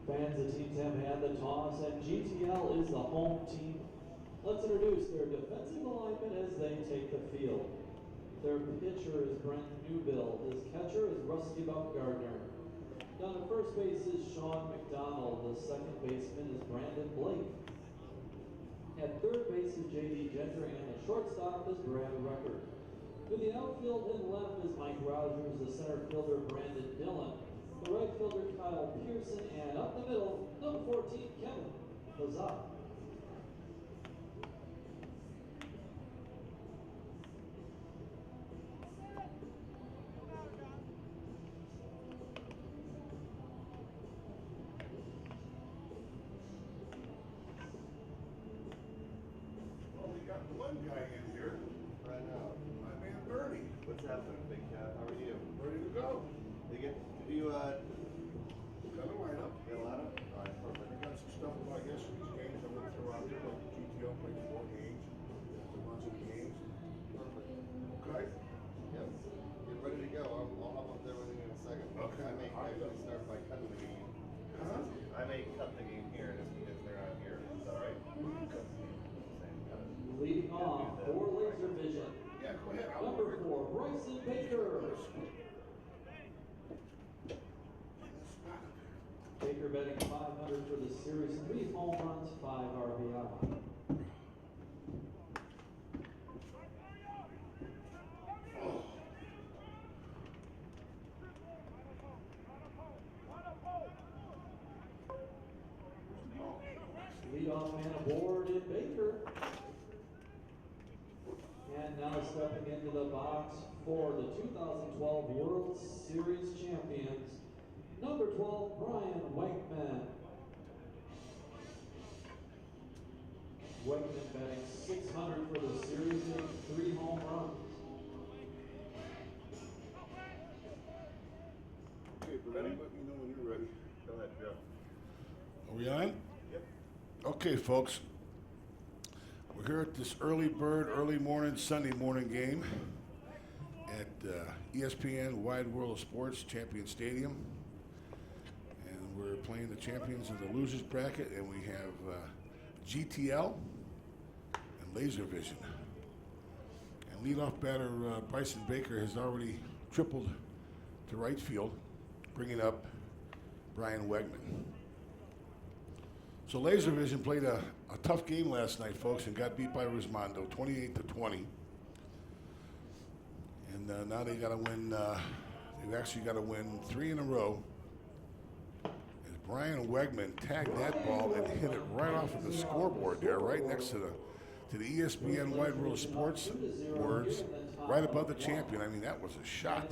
Fans and teams have had the toss, and GTL is the home team. Let's introduce their defensive alignment as they take the field. Their pitcher is Brent Newbill. His catcher is Rusty Baumgartner. Down at first base is Sean McDonald. The second baseman is Brandon Blake. At third base is J.D. Gentry, and the shortstop is Brad Rucker. In the outfield and left is Mike Rogers, the center fielder Brandon Dillon, the right fielder Kyle Pearson, and up the middle, number 14, Kevin Lazat. One guy in here right now. My man Bernie. What's happening, Big Cat? How are you? Ready to go. Did you Got a lineup. get a lot of? All right, I perfect. got some stuff about yesterday's games. I'm gonna throw out there. Like GTL played 4 games. The ones in games. Perfect. Okay. Yep. Get ready to go. I'll hop up there with you in a second. Okay. I may actually start by cutting the game. Huh? I may cut the game here just because they're not here. Is that all right? Leading off for Laservision, Yeah, go ahead. I'll number work. 4, Bryson Baker. Baker batting .500 for the series, 3 home runs, 5 RBI. Leadoff man aboard in Baker. And now stepping into the box for the 2012 World Series champions, number 12, Brian Wakeman. Wakeman batting .600 for the series, hitting 3 home runs. Okay, Bernie, let me know when you're ready. Go ahead, Joe. Are we on? Yep. Okay, folks. We're here at this early bird, early morning, Sunday morning game at ESPN Wide World of Sports Champion Stadium. And we're playing the champions of the losers bracket, and we have GTL and Laservision. And leadoff batter Bryson Baker has already tripled to right field, bringing up Brian Wegman. So Laservision played a tough game last night, folks, and got beat by Rismondo, 28-20. And now they got to win. They've actually got to win 3 in a row. As Brian Wegman tagged that ball and hit it right off of the scoreboard there, right next to the ESPN Wide World of Sports words, right above the champion. I mean, that was a shot.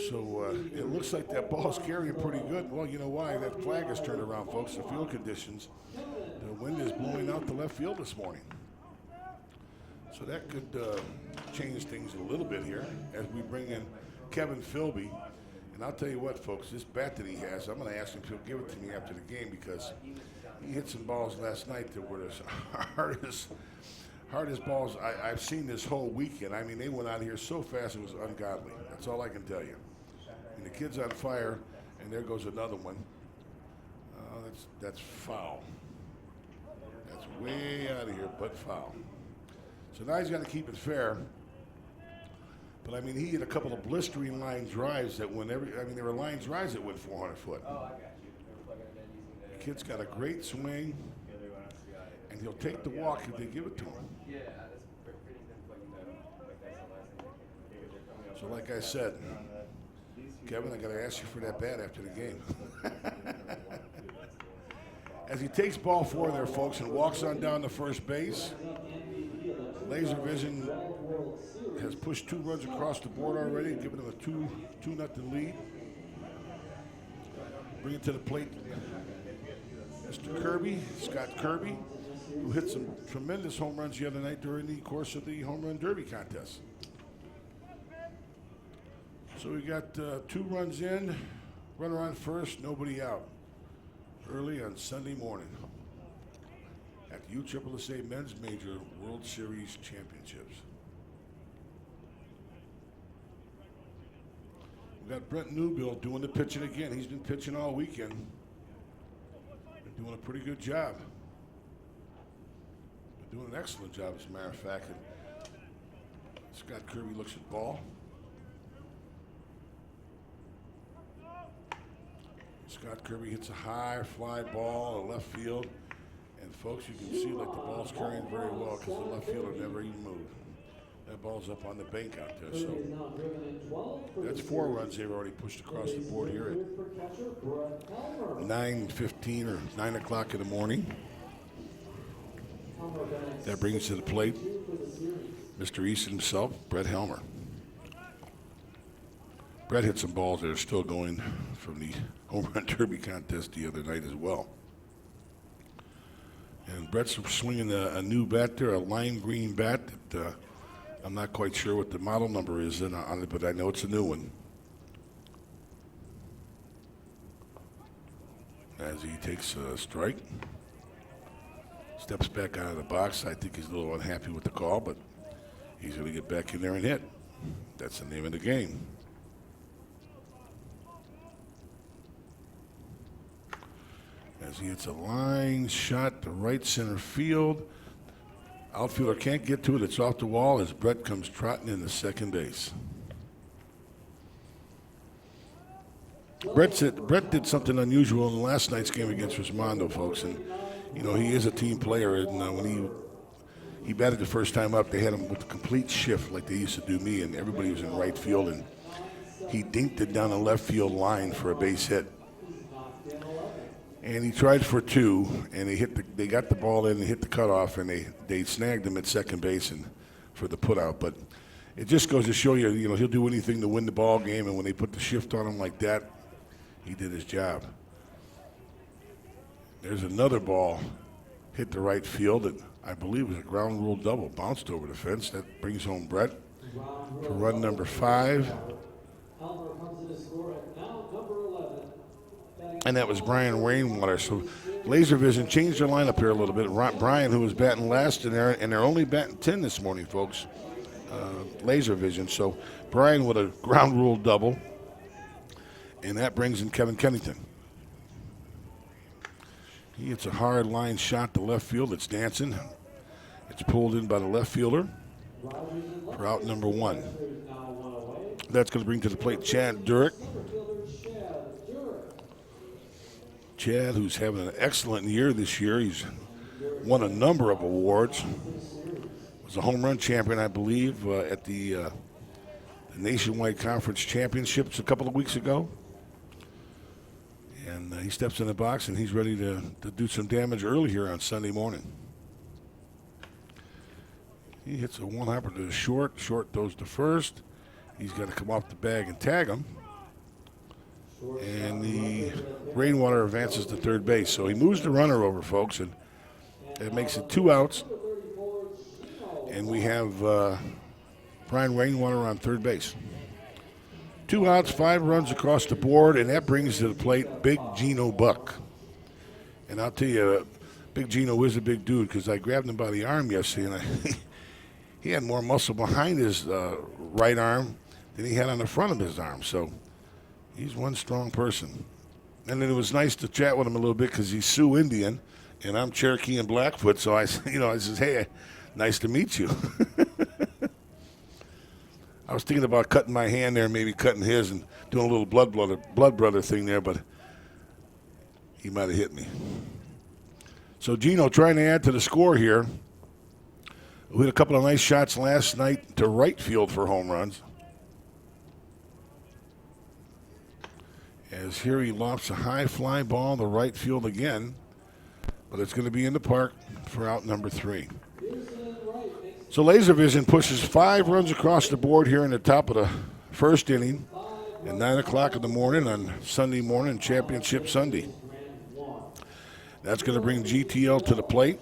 So it looks like that ball's carrying pretty good. Well, you know why? That flag has turned around, folks. The field conditions. The wind is blowing out the left field this morning. So that could change things a little bit here as we bring in Kevin Philby. And I'll tell you what, folks, this bat that he has, I'm going to ask him if he'll give it to me after the game because he hit some balls last night that were as hardest balls I've seen this whole weekend. I mean, they went out here so fast it was ungodly. That's all I can tell you. And the kid's on fire, and there goes another one. That's foul. That's way out of here, but foul. So now he's got to keep it fair. But I mean, he hit a couple of blistering line drives that went there were line drives that went 400 foot. Oh, I got you. The kid's got a great swing, and he'll take the walk if they give it to him. Yeah, that's pretty good. So like I said, Kevin, I got to ask you for that bat after the game. As he takes ball 4 there, folks, and walks on down to first base, Laservision has pushed 2 runs across the board already, giving them a 2-0 lead. Bring it to the plate, Mr. Kirby, Scott Kirby, who hit some tremendous home runs the other night during the course of the home run derby contest. So we got 2 runs in, runner on first, nobody out. Early on Sunday morning at the USSSA Men's Major World Series Championships. We got Brent Newbill doing the pitching again. He's been pitching all weekend. doing a pretty good job. They're doing an excellent job, as a matter of fact. And Scott Kirby looks at ball. Scott Kirby hits a high fly ball to left field. And folks, you can see like the ball's carrying very well because the left fielder never even moved. That ball's up on the bank out there. So that's 4 runs they've already pushed across the board here at 9:15 or 9 o'clock in the morning. That brings to the plate Mr. Easton himself, Brett Helmer. Brett hit some balls that are still going from the home run derby contest the other night as well. And Brett's swinging a new bat there, a lime green bat that I'm not quite sure what the model number is on it, but I know it's a new one. As he takes a strike, steps back out of the box. I think he's a little unhappy with the call, but he's going to get back in there and hit. That's the name of the game. As he hits a line shot to right center field. Outfielder can't get to it. It's off the wall as Brett comes trotting into second base. Brett did something unusual in last night's game against Rismondo, folks. And, you know, he is a team player. And when he batted the first time up, they had him with a complete shift like they used to do me. And everybody was in right field. And he dinked it down the left field line for a base hit. And he tried for 2, and they got the ball in and hit the cutoff, and they snagged him at second base and for the putout. But it just goes to show you, you know, he'll do anything to win the ball game, and when they put the shift on him like that, he did his job. There's another ball hit the right field that I believe was a ground rule double, bounced over the fence. That brings home Brett for run number 5. And that was Brian Rainwater. So Laservision changed their lineup here a little bit. Brian, who was batting last, and they're only batting 10 this morning, folks. Laservision. So Brian with a ground rule double. And that brings in Kevin Kennington. He hits a hard line shot to left field. It's dancing. It's pulled in by the left fielder for out number 1. That's going to bring to the plate Chad Durick. Chad, who's having an excellent year this year. He's won a number of awards. Was a home run champion, I believe, at the Nationwide Conference Championships a couple of weeks ago. And he steps in the box, and he's ready to do some damage early here on Sunday morning. He hits a one-hopper to the short. Short goes to first. He's got to come off the bag and tag him. And the Rainwater advances to third base. So he moves the runner over, folks, and it makes it 2 outs. And we have Brian Rainwater on third base. 2 outs, 5 runs across the board, and that brings to the plate Big Gino Buck. And I'll tell you, Big Gino is a big dude because I grabbed him by the arm yesterday, and he had more muscle behind his right arm than he had on the front of his arm. So he's one strong person. And then it was nice to chat with him a little bit because he's Sioux Indian, and I'm Cherokee and Blackfoot. So I said, hey, nice to meet you. I was thinking about cutting my hand there, maybe cutting his and doing a little blood brother thing there, but he might have hit me. So Gino trying to add to the score here. We had a couple of nice shots last night to right field for home runs. As here he lofts a high fly ball to right field again, but it's going to be in the park for out number 3. So Laservision pushes 5 runs across the board here in the top of the first inning at 9 o'clock in the morning on Sunday morning, Championship Sunday. That's going to bring GTL to the plate.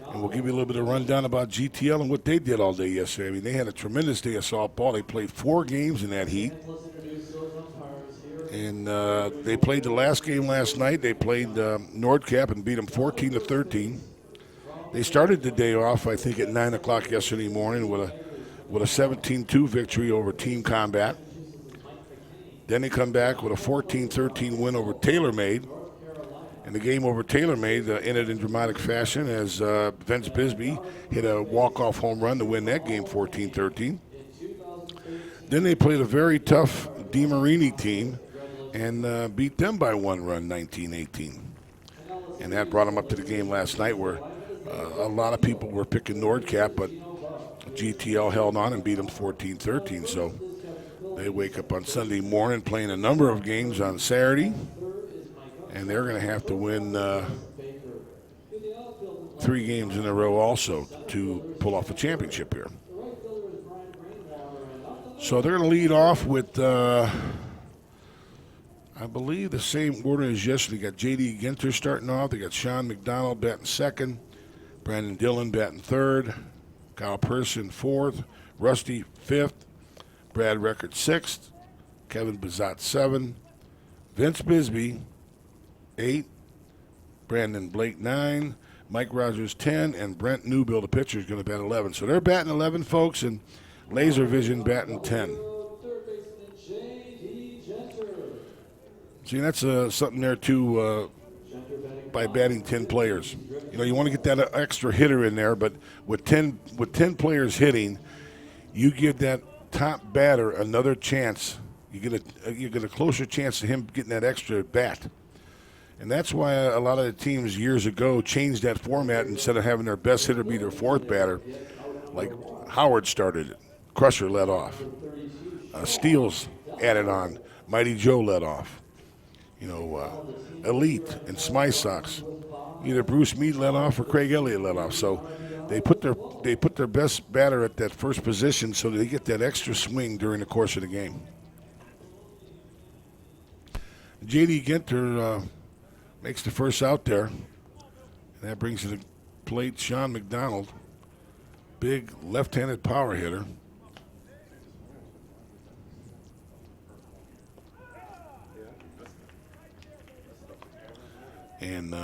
And we'll give you a little bit of rundown about GTL and what they did all day yesterday. I mean, they had a tremendous day of softball. They played 4 games in that heat. And they played the last game last night. They played Nordcap and beat them 14-13. They started the day off, I think, at 9 o'clock yesterday morning with a 17-2 victory over Team Combat. Then they come back with a 14-13 win over TaylorMade. And the game over TaylorMade ended in dramatic fashion as Vince Bisbee hit a walk-off home run to win that game 14-13. Then they played a very tough DeMarini team and beat them by 1 run, 19-18. And that brought them up to the game last night where a lot of people were picking Nordcap, but GTL held on and beat them 14-13. So they wake up on Sunday morning playing a number of games on Saturday, and they're going to have to win 3 games in a row also to pull off a championship here. So they're going to lead off with, I believe, the same order as yesterday. They got J.D. Ginter starting off. They got Sean McDonald batting second, Brandon Dillon batting third, Kyle Person fourth, Rusty fifth, Brad Record sixth, Kevin Bazat 7, Vince Bisbee 8, Brandon Blake 9, Mike Rogers 10, and Brent Newbill, the pitcher, is going to bat 11. So they're batting 11, folks, and Laservision batting 10. See, that's something there, too, by batting 10 players. You know, you want to get that extra hitter in there, but with 10 players hitting, you give that top batter another chance. You get a closer chance to him getting that extra bat. And that's why a lot of the teams years ago changed that format. Instead of having their best hitter be their fourth batter, like Howard started it. Crusher led off. Steels added on. Mighty Joe led off. You know, Elite and Smythe Sox. Either Bruce Meade led off or Craig Elliott led off. So they put their best batter at that first position so they get that extra swing during the course of the game. J.D. Ginter makes the first out there. And that brings to the plate Sean McDonald. Big left-handed power hitter. And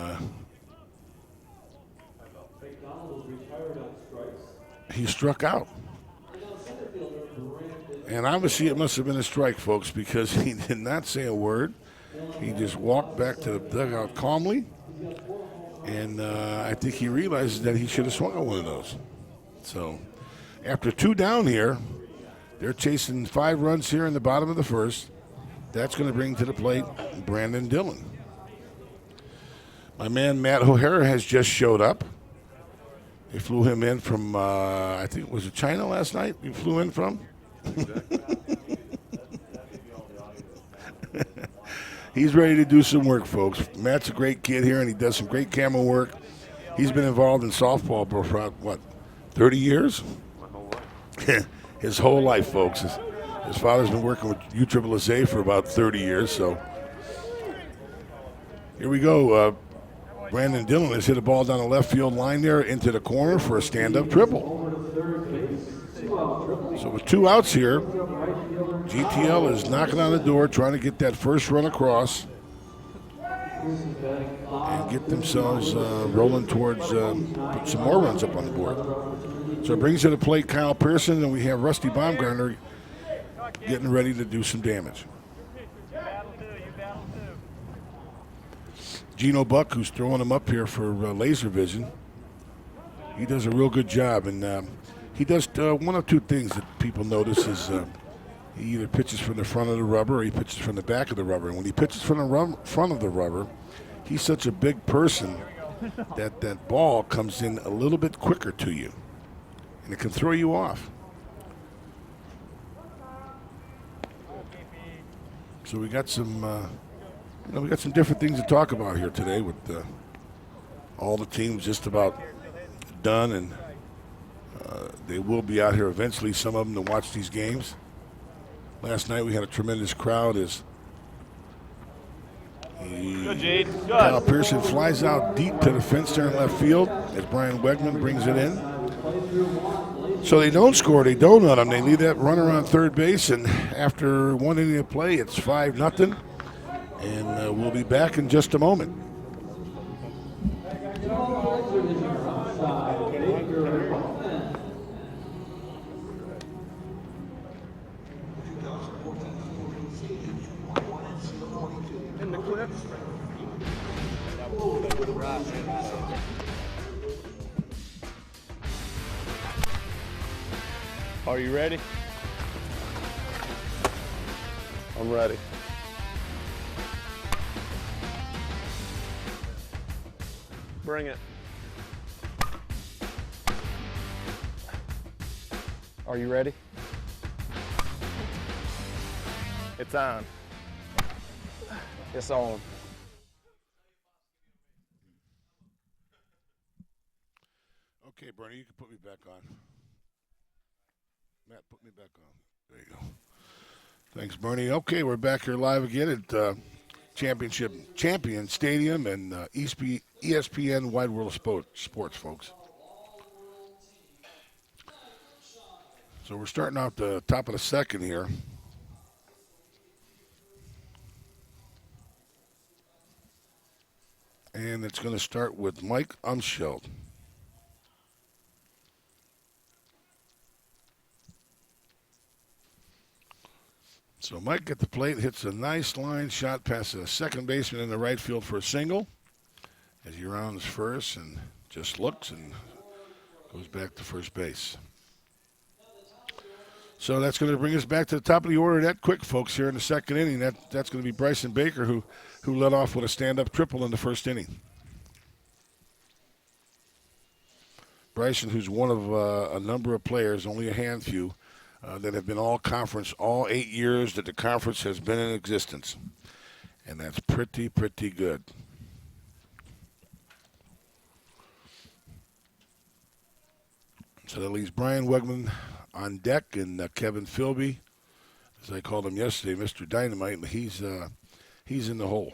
he struck out. And obviously it must have been a strike, folks, because he did not say a word. He just walked back to the dugout calmly. And I think he realizes that he should have swung on one of those. So after 2 down here, they're chasing 5 runs here in the bottom of the first. That's going to bring to the plate Brandon Dillon. My man Matt O'Hara has just showed up. They flew him in from, I think, was it China last night? He flew in from? He's ready to do some work, folks. Matt's a great kid here, and he does some great camera work. He's been involved in softball for about, what, 30 years? My whole life. His whole life, folks. His father's been working with USSSA for about 30 years, so. Here we go. Brandon Dillon has hit a ball down the left field line there into the corner for a stand-up triple. So with 2 outs here, GTL is knocking on the door, trying to get that first run across and get themselves rolling towards put some more runs up on the board. So it brings to the plate Kyle Pearson, and we have Rusty Baumgartner getting ready to do some damage. Gino Buck, who's throwing him up here for Laservision, he does a real good job, and he does one of 2 things that people notice is he either pitches from the front of the rubber or he pitches from the back of the rubber. And when he pitches from the front of the rubber, he's such a big person that that ball comes in a little bit quicker to you, and it can throw you off. So we got some. We got some different things to talk about here today with all the teams just about done, and they will be out here eventually, some of them, to watch these games. Last night we had a tremendous crowd as Kyle Pearson flies out deep to the fence there in left field as Brian Wegman brings it in. So they don't score, they don't on them. They leave that runner on third base, and after 1 inning of play, it's 5-0. And we'll be back in just a moment. Are you ready? I'm ready. Bring it. Are you ready? It's on. It's on. Okay, Bernie, you can put me back on. Matt, put me back on. There you go. Thanks, Bernie. Okay, we're back here live again at Champion Stadium and ESPN Wide World of Sports, folks. So we're starting off the top of the second here. And it's going to start with Mike Umscheld. So Mike at the plate hits a nice line shot past the second baseman in the right field for a single. As he rounds first and just looks and goes back to first base. So that's going to bring us back to the top of the order that quick, folks, here in the second inning. That's going to be Bryson Baker, who led off with a stand-up triple in the first inning. Bryson, who's one of a number of players, only a handful, that have been all-conference all 8 years that the conference has been in existence. And that's pretty good. So that leaves Brian Wegman on deck and Kevin Philby, as I called him yesterday, Mr. Dynamite, and he's in the hole.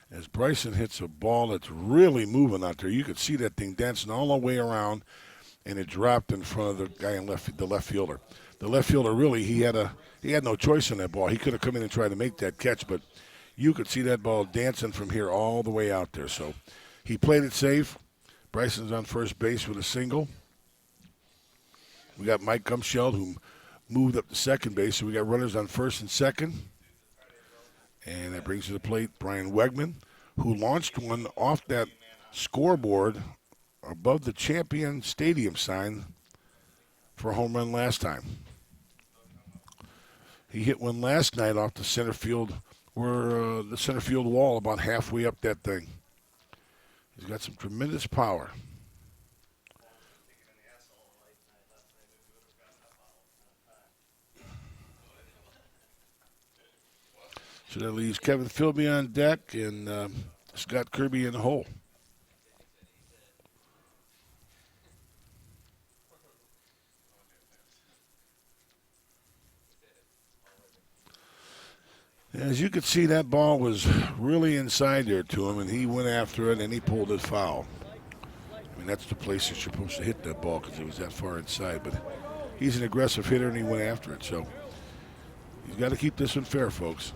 As Bryson hits a ball that's really moving out there, you could see that thing dancing all the way around, and it dropped in front of the guy in the left fielder. The left fielder really he had no choice on that ball. He could have come in and tried to make that catch, but you could see that ball dancing from here all the way out there. So he played it safe. Bryson's on first base with a single. We got Mike Umscheld, who moved up to second base, so we got runners on first and second. And that brings to the plate Brian Wegman, who launched one off that scoreboard above the Champion Stadium sign for a home run last time. He hit one last night off the center field, the center field wall, about halfway up that thing. He's got some tremendous power. So that leaves Kevin Philby on deck and Scott Kirby in the hole. As you could see, that ball was really inside there to him, and he went after it, and he pulled it foul. I mean, that's the place that you're supposed to hit that ball because it was that far inside. But he's an aggressive hitter, and he went after it. So he's got to keep this one fair, folks.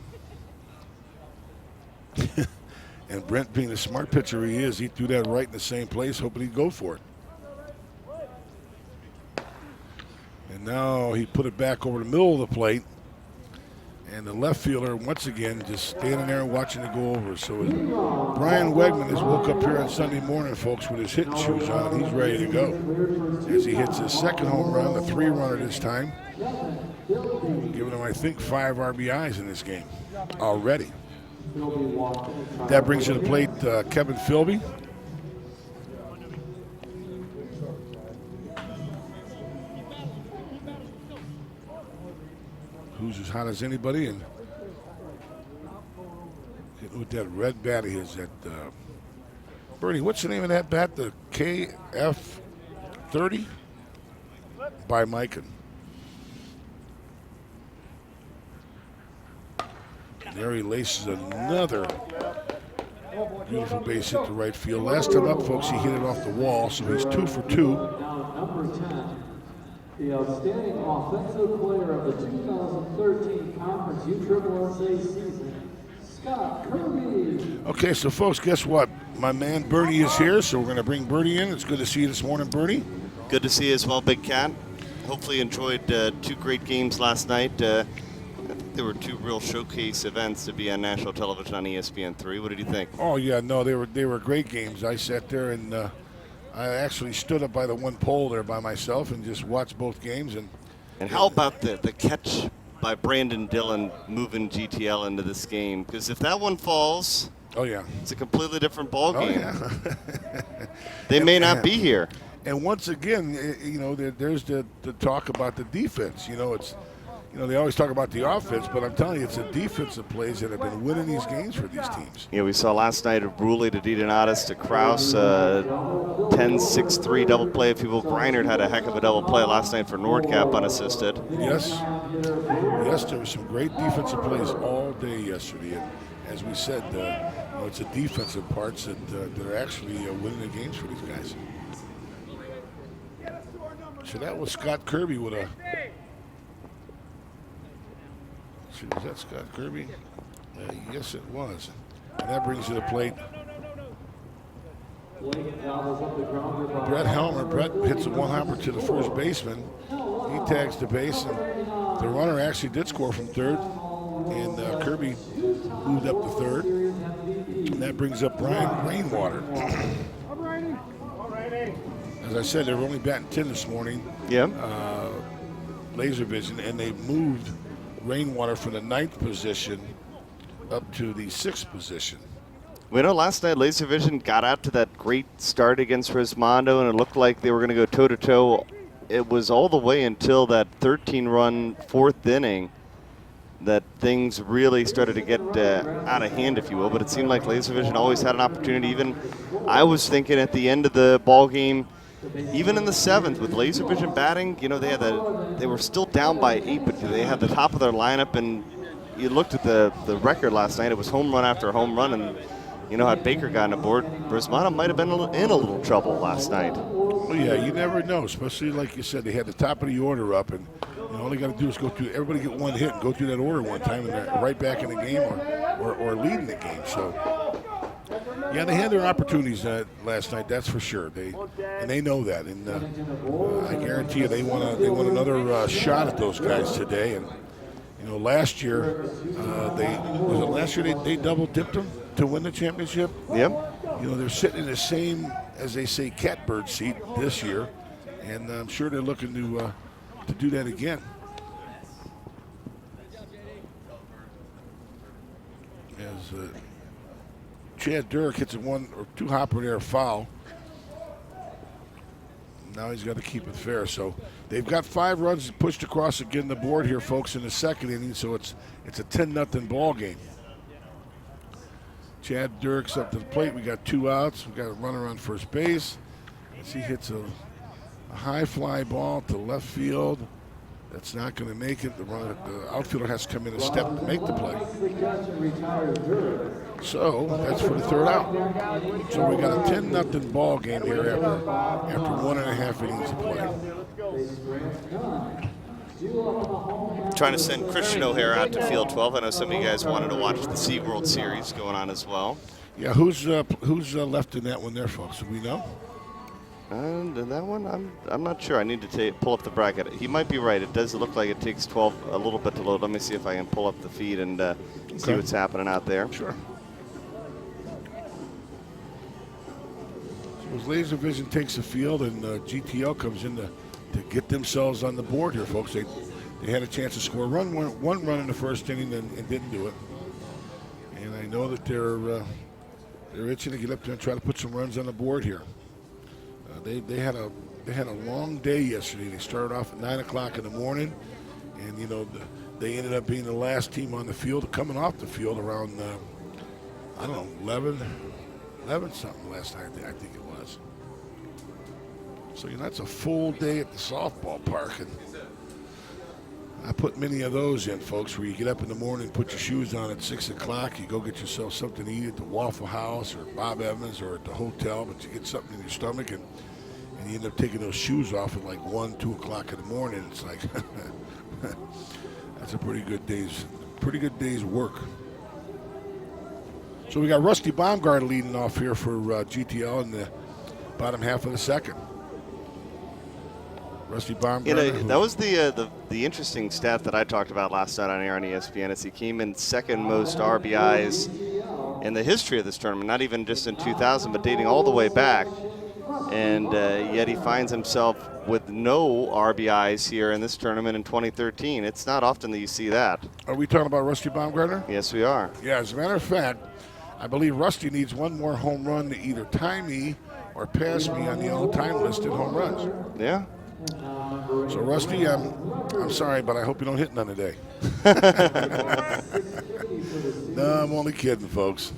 And Brent, being the smart pitcher he is, he threw that right in the same place, hoping he'd go for it. And now he put it back over the middle of the plate. And the left fielder, once again, just standing there watching it go over. So Brian Wegman has woke up here on Sunday morning, folks, with his hitting shoes on. He's ready to go. As he hits his second home run, the 3-runner this time. Giving him, I think, 5 RBIs in this game already. That brings to the plate Kevin Philby. Who's as hot as anybody, and hitting with that red bat of his. Bernie, what's the name of that bat? The KF30 by Mikan. And there he laces another beautiful base hit to right field. Last time up, folks, he hit it off the wall, so he's 2 for 2. Number 10. The outstanding offensive player of the 2013 Conference USSSA season, Scott Kirby. Okay, so folks, guess what? My man Bernie is here, so we're going to bring Bernie in. It's good to see you this morning, Bernie. Good to see you as well, Big Cat. Hopefully enjoyed 2 great games last night. It they were two real showcase events to be on national television on ESPN3. What did you think? Oh yeah, no, they were great games. I sat there and I actually stood up by the one pole there by myself and just watched both games. And how about the catch by Brandon Dillon moving GTL into this game? Because if that one falls, oh yeah, it's a completely different ball game. Oh, yeah. They may not be here. And once again, there's the talk about the defense. They always talk about the offense, but I'm telling you, it's the defensive plays that have been winning these games for these teams. Yeah, we saw last night of Bruley to DiDonatis to Kraus, 10-6-3 double play. People, Greinert had a heck of a double play last night for Nordcap unassisted. Yes, there were some great defensive plays all day yesterday. And as we said, it's the defensive parts that are actually winning the games for these guys. So that was Scott Kirby with a. Was that Scott Kirby? Yes, it was. And that brings you to the plate. Brett Helmer. Brett hits a one-hopper to the first baseman. He tags the base, and the runner actually did score from third. And Kirby moved up to third. And that brings up Brian Rainwater. As I said, they were only batting 10 this morning. Yeah. Laservision, and they moved Rainwater from the 9th position up to the 6th position. We know last night Laservision got out to that great start against Rismondo, and it looked like they were going to go toe-to-toe. It was all the way until that 13-run 4th inning that things really started to get out of hand, if you will. But it seemed like Laservision always had an opportunity. Even I was thinking at the end of the ball game, even in the 7th with Laservision batting, they were still down by 8, but they had the top of their lineup. And you looked at the record last night; it was home run after home run, and had Baker gotten aboard, Brismano might have been in a little trouble last night. Well, yeah, you never know. Especially like you said, they had the top of the order up, and all they got to do is go through. Everybody get one hit and go through that order one time, and they're right back in the game or leading the game. So. Yeah, they had their opportunities last night. That's for sure. They know that, and I guarantee you they want another shot at those guys today. And last year they double dipped them to win the championship. Yep. They're sitting in the same, as they say, catbird seat this year, and I'm sure they're looking to do that again. As Chad Durk hits a 1 or 2 hopper there, foul. Now he's got to keep it fair. So they've got 5 runs pushed across again the board here, folks, in the 2nd inning. So it's a 10-0 ball game. Chad Durk's up to the plate. We got 2 outs. We got a runner on first base. As he hits a high fly ball to left field. That's not going to make it. The outfielder has to come in a step to make the play. So that's for the 3rd out. So we got a 10-0 ball game here after 1.5 innings of play. Trying to send Christian O'Hara out to field 12. I know some of you guys wanted to watch the SeaWorld Series going on as well. Yeah, who's left in that one there, folks? Do we know? And in that one, I'm not sure. I need to pull up the bracket. He might be right. It does look like it takes 12 a little bit to load. Let me see if I can pull up the feed and see what's happening out there. Sure. So as Laservision takes the field and GTL comes in to get themselves on the board here, folks. They had a chance to score one run in the 1st inning and didn't do it. And I know that they're itching to get up there and try to put some runs on the board here. They had a long day yesterday. They started off at 9 o'clock in the morning, and they ended up being the last team on the field, coming off the field around 11 something last night. I think it was. So that's a full day at the softball park, and I put many of those in, folks, where you get up in the morning, put your shoes on at 6 o'clock, you go get yourself something to eat at the Waffle House or Bob Evans or at the hotel, but you get something in your stomach, and you end up taking those shoes off at like 1, 2 o'clock in the morning. It's like, that's a pretty good day's work. So we got Rusty Baumgart leading off here for GTL in the bottom half of the 2nd. Rusty Baumgartner. You know, that was the interesting stat that I talked about last night on air on ESPN. Is he came in second most RBIs in the history of this tournament, not even just in 2000, but dating all the way back. And yet he finds himself with no RBIs here in this tournament in 2013. It's not often that you see that. Are we talking about Rusty Baumgartner? Yes, we are. Yeah, as a matter of fact, I believe Rusty needs one more home run to either tie me or pass me on the all-time list in home runs. Yeah. So, Rusty, I'm sorry, but I hope you don't hit none today. No, I'm only kidding, folks.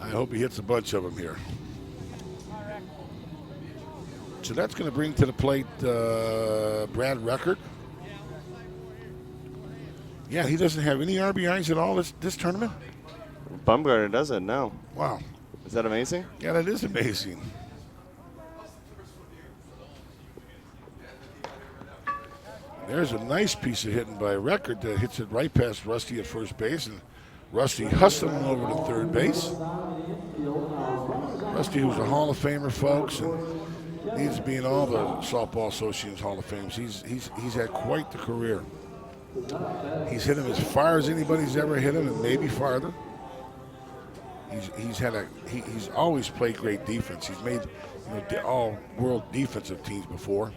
I hope he hits a bunch of them here. So that's going to bring to the plate Brad Record. Yeah, he doesn't have any RBIs at all this tournament. Baumgartner doesn't, no. Wow. Is that amazing? Yeah, that is amazing. There's a nice piece of hitting by Record that hits it right past Rusty at first base, and Rusty hustling him over to third base. Rusty, who's a Hall of Famer, folks, and needs to be in all the Softball Association's Hall of Fames. He's had quite the career. He's hit him as far as anybody's ever hit him, and maybe farther. He's always played great defense. He's made all world defensive teams before.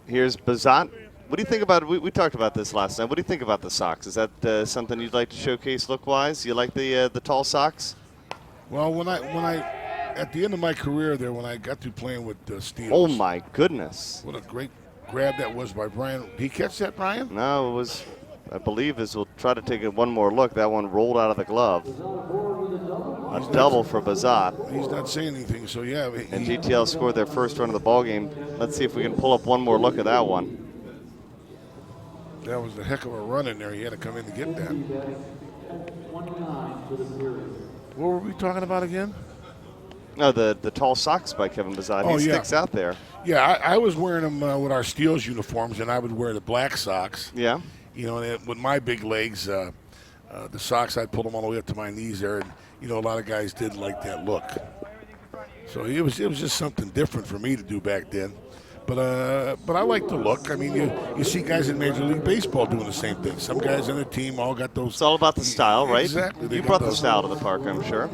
Here's Bazat. What do you think about it? We talked about this last night. What do you think about the socks? Is that something you'd like to showcase look-wise? You like the tall socks? Well, when I at the end of my career there, when I got to playing with the Steelers. Oh my goodness! What a great grab that was by Brian. Did he catch that, Brian? No, it was. I believe as we'll try to take it one more look. That one rolled out of the glove. A double for Bazat. He's not saying anything, so yeah. And GTL scored their first run of the ball game. Let's see if we can pull up one more look at that one. That was a heck of a run in there. He had to come in to get that. What were we talking about again? No, the tall socks by Kevin Bazat. Oh, he yeah. sticks out there. Yeah, I was wearing them with our Steelers uniforms, and I would wear the black socks. Yeah. You know, and with my big legs, the socks, I'd pull them all the way up to my knees there. And, you know, a lot of guys didn't like that look. So it was just something different for me to do back then. But I like the look. I mean, you see guys in Major League Baseball doing the same thing. Some guys on the team all got those. It's all about the style, right? Exactly. You brought the style to the park, I'm sure.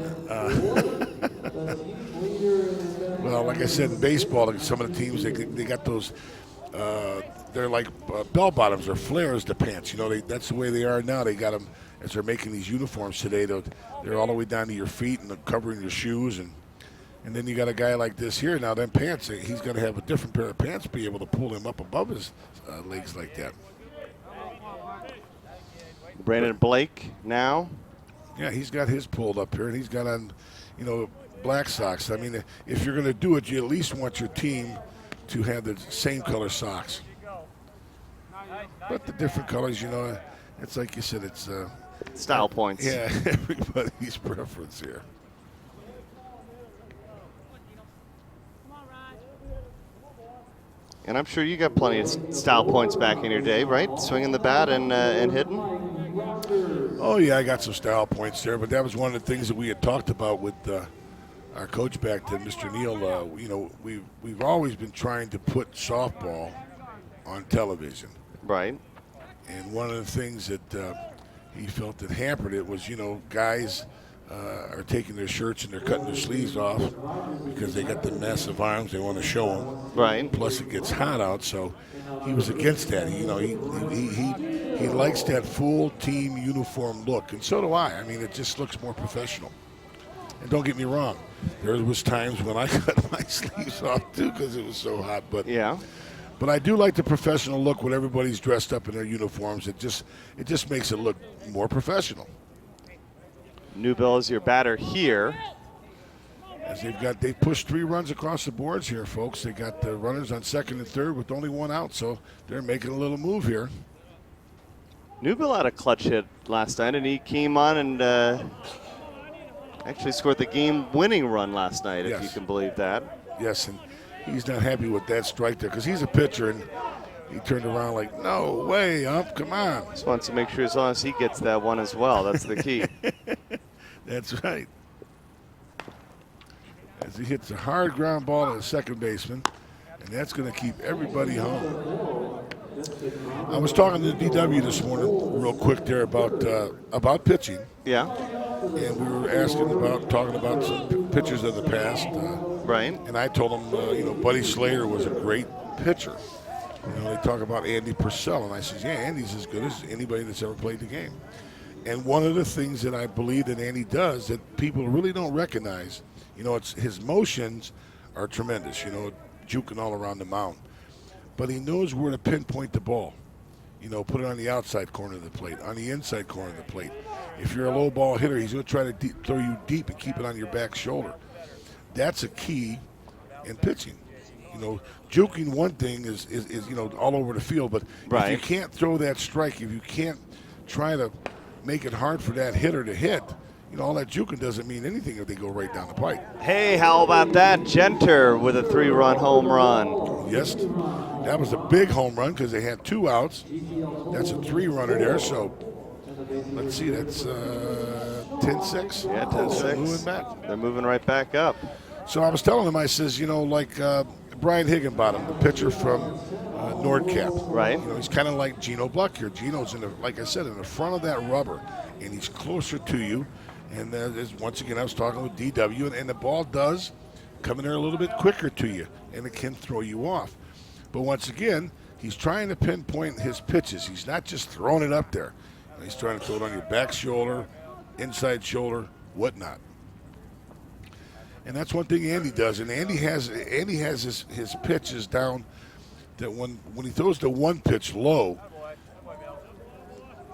Well, like I said, in baseball, some of the teams, they got those, they're like bell bottoms or flares to pants. You know, that's the way they are now. They got them, as they're making these uniforms today, they're all the way down to your feet and covering your shoes. And then you got a guy like this here. Now, them pants, he's going to have a different pair of pants to be able to pull him up above his legs like that. Brandon Blake now. Yeah, he's got his pulled up here, and he's got on, you know, black socks. I mean, if you're going to do it, you at least want your team to have the same color socks. But the different colors, you know, it's like you said, it's style points. Yeah, everybody's preference here. And I'm sure you got plenty of style points back in your day, right? Swinging the bat and hitting. Oh yeah, I got some style points there, but that was one of the things that we had talked about with our coach back then, Mr. Neal. You know, we've always been trying to put softball on television. Right. And one of the things that he felt that hampered it was, you know, guys are taking their shirts and they're cutting their sleeves off because they got the massive arms they want to show them. Right. Plus it gets hot out, so he was against that. You know, he likes that full team uniform look, and so do I. I mean, it just looks more professional. And don't get me wrong, there was times when I cut my sleeves off too because it was so hot. But yeah. But I do like the professional look when everybody's dressed up in their uniforms. It just makes it look more professional. Newbill is your batter here. As they pushed 3 runs across the boards here, folks. They got the runners on second and third with only 1 out, so they're making a little move here. Newbill had a clutch hit last night, and he came on and actually scored the game-winning run last night, if you can believe that. Yes, and he's not happy with that strike there because he's a pitcher, and he turned around like, no way, Ump, come on. Just wants to make sure as long as he gets that one as well. That's the key. That's right. As he hits a hard ground ball to the second baseman. and that's going to keep everybody home. I was talking to DW this morning real quick there about pitching. Yeah. And we were talking about some pitchers of the past. Right. And I told him, Buddy Slater was a great pitcher. They talk about Andy Purcell, and I said, yeah, Andy's as good as anybody that's ever played the game. And one of the things that I believe that Andy does that people really don't recognize, it's his motions are tremendous, juking all around the mound. But he knows where to pinpoint the ball. Put it on the outside corner of the plate, on the inside corner of the plate. If you're a low ball hitter, he's going to try to throw you deep and keep it on your back shoulder. That's a key in pitching. Juking one thing is all over the field, but right. If you can't throw that strike, if you can't try to make it hard for that hitter to hit, all that juking doesn't mean anything if they go right down the pipe. Hey, how about that? Genter with a 3-run home run. Yes, that was a big home run because they had 2 outs. That's a 3-runner there, so let's see, that's 10-6. Yeah, 10-6. Moving back. They're moving right back up. So I was telling him, I says, Brian Higginbottom, the pitcher from Nordcap. Right. He's kind of like Gino Buck here. Gino's, like I said, in the front of that rubber, and he's closer to you. And once again, I was talking with DW, and the ball does come in there a little bit quicker to you, and it can throw you off. But once again, he's trying to pinpoint his pitches. He's not just throwing it up there. He's trying to throw it on your back shoulder, inside shoulder, whatnot. And that's one thing Andy does. And Andy has his pitches down that when he throws the one pitch low,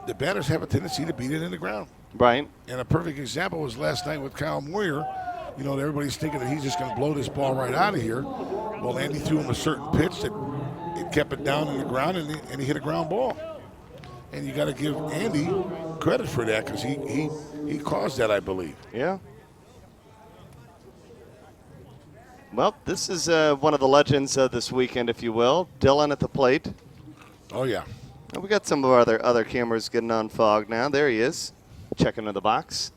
the batters have a tendency to beat it in the ground. Right. And a perfect example was last night with Kyle Moyer. Everybody's thinking that he's just going to blow this ball right out of here. Well, Andy threw him a certain pitch that it kept it down in the ground, and he hit a ground ball. And you got to give Andy credit for that because he caused that, I believe. Yeah. Well, this is one of the legends of this weekend, if you will. Dylan at the plate. Oh, yeah. And we got some of our other cameras getting on fog now. There he is, checking into the box.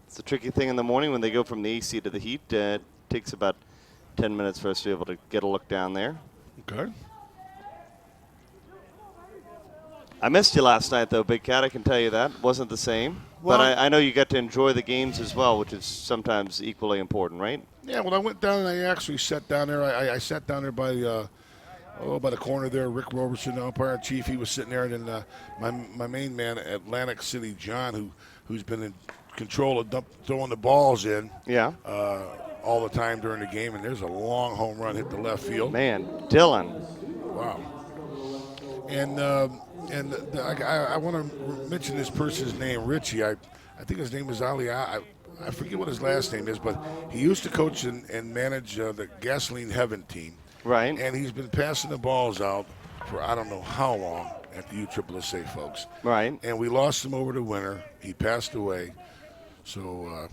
It's a tricky thing in the morning when they go from the AC to the heat. It takes about 10 minutes for us to be able to get a look down there. Okay. I missed you last night, though, Big Cat. I can tell you that. Wasn't the same. Well, but I know you got to enjoy the games as well, which is sometimes equally important, right? Yeah, well, I went down and I actually sat down there. I sat down there by the corner there. Rick Robertson, the umpire in chief, he was sitting there. And then my main man, Atlantic City John, who's been in control of throwing the balls in all the time during the game. And there's a long home run hit the left field. Man, Dylan. Wow. And I want to mention this person's name, Richie. I think his name is Ali. I forget what his last name is, but he used to coach and manage the Gasoline Heaven team. Right. And he's been passing the balls out for I don't know how long at the USSSA, folks. Right. And we lost him over the winter. He passed away. So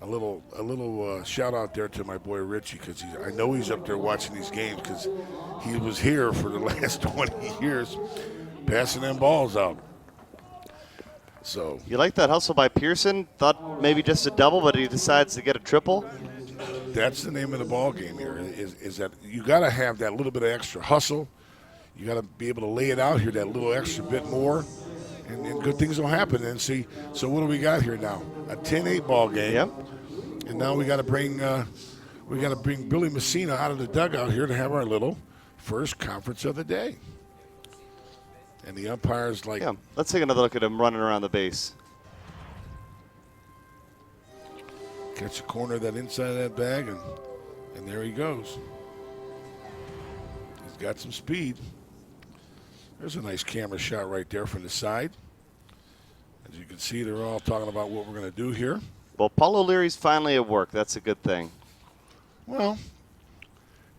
a little shout out there to my boy Richie because I know he's up there watching these games because he was here for the last 20 years passing them balls out. So you like that hustle by Pearson? Thought maybe just a double, but he decides to get a triple. That's the name of the ball game here. Is that you got to have that little bit of extra hustle. You got to be able to lay it out here that little extra bit more, and good things will happen. And see, so what do we got here now? A 10-8 ball game. Yep. And now we got to bring Billy Messina out of the dugout here to have our little first conference of the day. And the umpire's like, yeah, let's take another look at him running around the base. Catch the corner of that inside of that bag, and there he goes. He's got some speed. There's a nice camera shot right there from the side. As you can see, they're all talking about what we're going to do here. Well, Paul O'Leary's finally at work. That's a good thing. Well,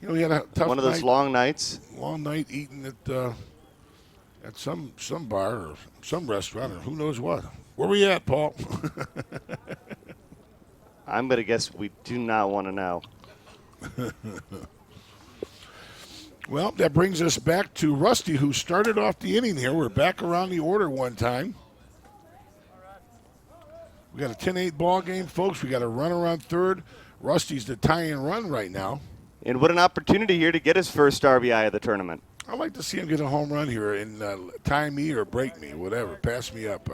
he had a tough one of those night, long nights. Long night eating at some bar or some restaurant or who knows what. Where we at, Paul? I'm going to guess we do not want to know. Well, that brings us back to Rusty, who started off the inning here. We're back around the order one time. We got a 10-8 ball game, folks. We got a run around third. Rusty's the tying run right now. And what an opportunity here to get his first RBI of the tournament. I'd like to see him get a home run here and tie me or break me, whatever. Pass me up.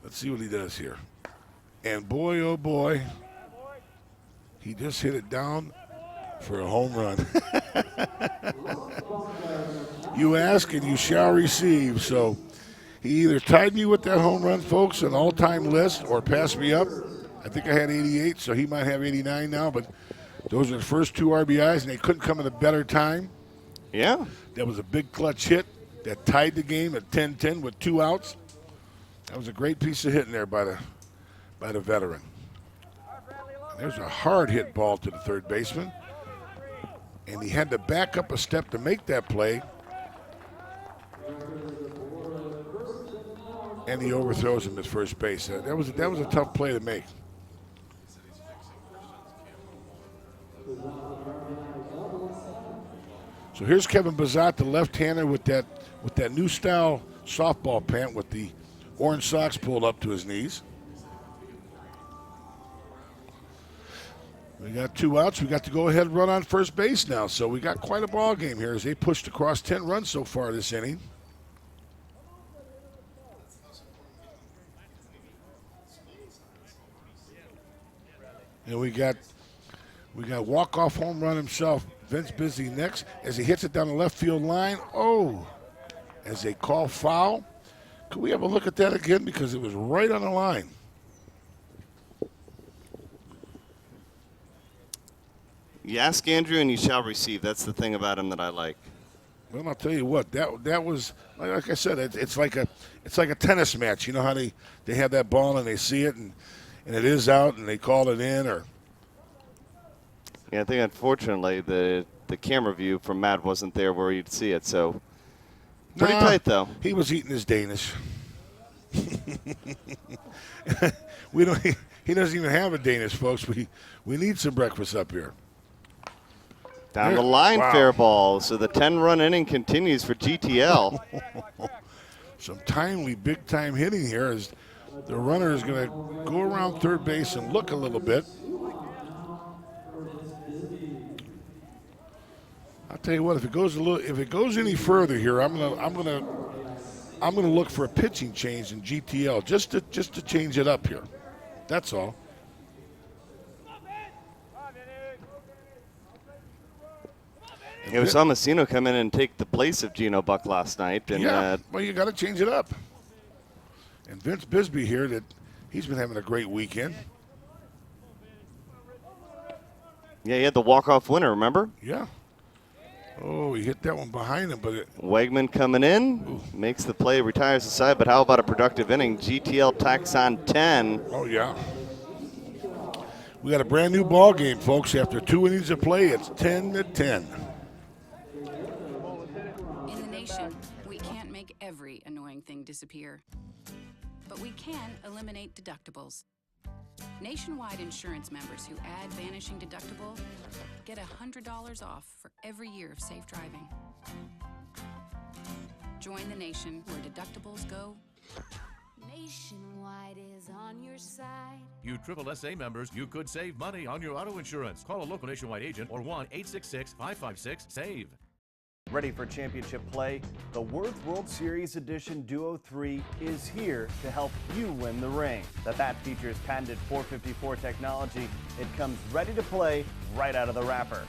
Let's see what he does here. And boy, oh boy, he just hit it down for a home run. You ask and you shall receive. So he either tied me with that home run, folks, an all-time list, or passed me up. I think I had 88, so he might have 89 now, but those are the first 2 RBIs, and they couldn't come at a better time. Yeah. That was a big clutch hit that tied the game at 10-10 with 2 outs. That was a great piece of hitting there by the veteran. There's a hard hit ball to the third baseman, and he had to back up a step to make that play. And he overthrows him at first base. That was a tough play to make. So here's Kevin Bazat, the left-hander, with that new style softball pant with the orange socks pulled up to his knees. We got 2 outs. We got to go ahead and run on first base now. So we got quite a ball game here as they pushed across 10 runs so far this inning. And we got walk-off home run himself, Vince Busby, next as he hits it down the left field line. Oh, as they call foul. Could we have a look at that again, because it was right on the line? You ask Andrew and you shall receive. That's the thing about him that I like. Well, I'll tell you what, that was, like I said, it's like a tennis match. You know how they have that ball and they see it and it is out and they call it in, or. Yeah, I think unfortunately the camera view from Matt wasn't there where you'd see it, so pretty tight though. He was eating his Danish. He doesn't even have a Danish, folks. We need some breakfast up here. Down the line, wow. Fair ball. So the 10-run inning continues for GTL. Some timely, big-time hitting here as the runner is going to go around third base and look a little bit. I'll tell you what, if it goes any further here, I'm gonna look for a pitching change in GTL just to change it up here. That's all. It was Almasino come in and take the place of Gino Buck last night. And, yeah, well, you got to change it up. And Vince Busby here, he's been having a great weekend. Yeah, he had the walk-off winner, remember? Yeah. Oh, he hit that one behind him, but Wegman coming in, makes the play, retires the side, but how about a productive inning? GTL tacks on 10. Oh, yeah. We got a brand new ball game, folks. After 2 innings of play, it's 10-10. In the nation, we can't make every annoying thing disappear, but we can eliminate deductibles. Nationwide insurance members who add Vanishing Deductible get $100 off for every year of safe driving. Join the nation where deductibles go. Nationwide is on your side. You SSSA members, you could save money on your auto insurance. Call a local Nationwide agent or 1-866-556-SAVE. Ready for championship play? The World Series Edition Duo 3 is here to help you win the ring. The bat features patented 454 technology. It comes ready to play right out of the wrapper.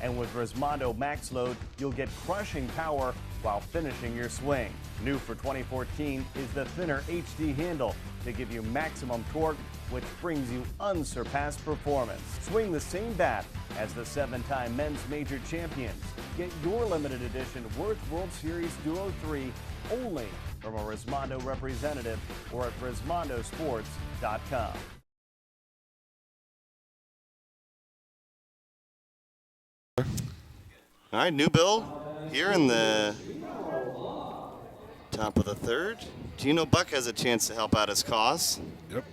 And with Rismondo Max Load, you'll get crushing power while finishing your swing. New for 2014 is the thinner HD handle to give you maximum torque, which brings you unsurpassed performance. Swing the same bat as the 7-time men's major champions. Get your limited edition World Series Duo 3 only from a Rismondo representative or at RismondoSports.com. All right, new bill here in the top of the third. Gino Buck has a chance to help out his cause. Yep.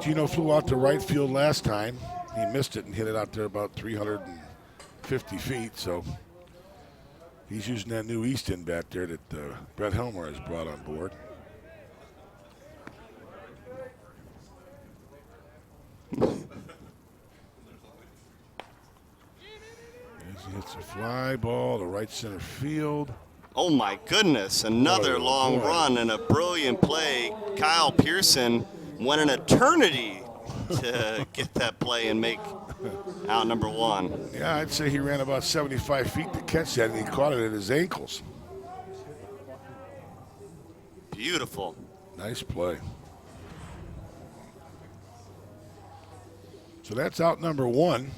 Gino flew out to right field last time. He missed it and hit it out there about 350 feet. So he's using that new Easton bat there that Brett Helmer has brought on board. Fly ball to right center field. Oh my goodness, another long run and a brilliant play. Kyle Pearson went an eternity to get that play and make out number one. Yeah, I'd say he ran about 75 feet to catch that, and he caught it at his ankles. Beautiful. Nice play. So that's out number one.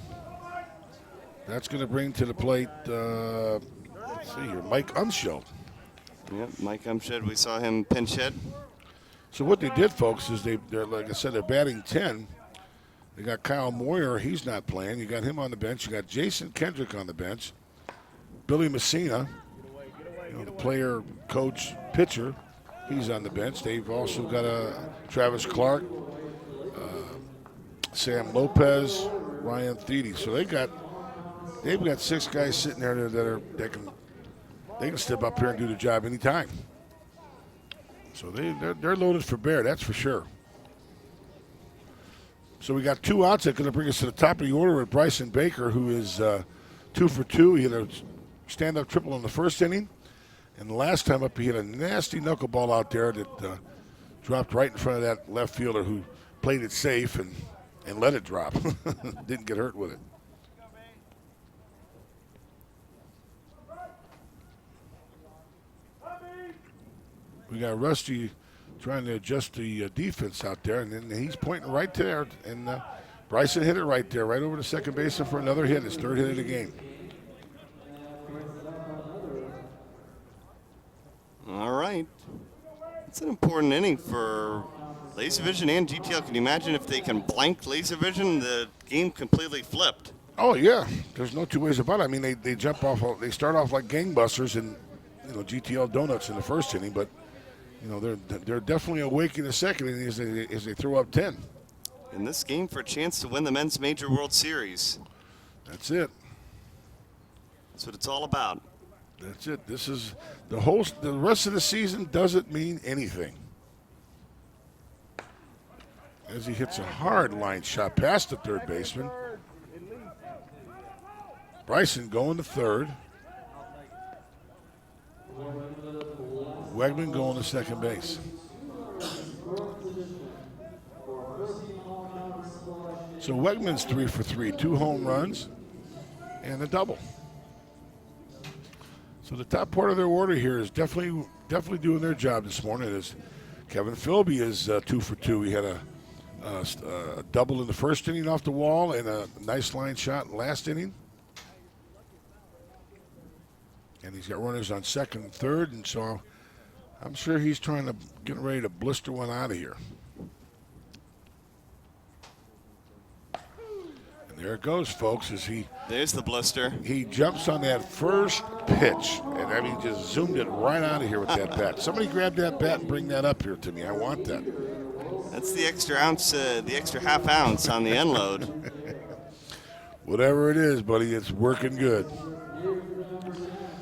That's going to bring to the plate, let's see here, Mike Umscheld. Yep, Mike Umscheld, we saw him pinch hit. So what they did, folks, is they're like I said, they're batting 10. They got Kyle Moyer, he's not playing. You got him on the bench. You got Jason Kendrick on the bench. Billy Messina, the player, coach, pitcher, he's on the bench. They've also got Travis Clark, Sam Lopez, Ryan Thede. So they've got 6 guys sitting there that can step up here and do the job anytime. So they're loaded for bear, that's for sure. So we got 2 outs that are going to bring us to the top of the order with Bryson Baker, who is 2 for 2. He hit a stand-up triple in the first inning. And the last time up, he hit a nasty knuckleball out there that dropped right in front of that left fielder who played it safe and let it drop. Didn't get hurt with it. We got Rusty trying to adjust the defense out there, and then he's pointing right there. And Bryson hit it right there, right over to second baseman for another hit, his 3rd hit of the game. All right. It's an important inning for Laservision and GTL. Can you imagine if they can blank Laservision, the game completely flipped? Oh, yeah. There's no two ways about it. I mean, they jump off, they start off like gangbusters and, GTL donuts in the first inning, but they're definitely awake in the second inning as they throw up 10. In this game for a chance to win the Men's Major World Series. That's it. That's what it's all about. That's it. This is the rest of the season doesn't mean anything. As he hits a hard line shot past the third baseman. Bryson going to third. Wegman going to second base. So Wegman's 3 for 3, 2 home runs and a double. So the top part of their order here is definitely doing their job this morning. As Kevin Philby is 2 for 2. He had a double in the first inning off the wall and a nice line shot in the last inning. And he's got runners on second and third, and so I'm sure he's getting ready to blister one out of here. And there it goes, folks, there's the blister. He jumps on that first pitch, and just zoomed it right out of here with that bat. Somebody grab that bat and bring that up here to me. I want that. That's the extra ounce, the extra half ounce on the end load. Whatever it is, buddy, it's working good.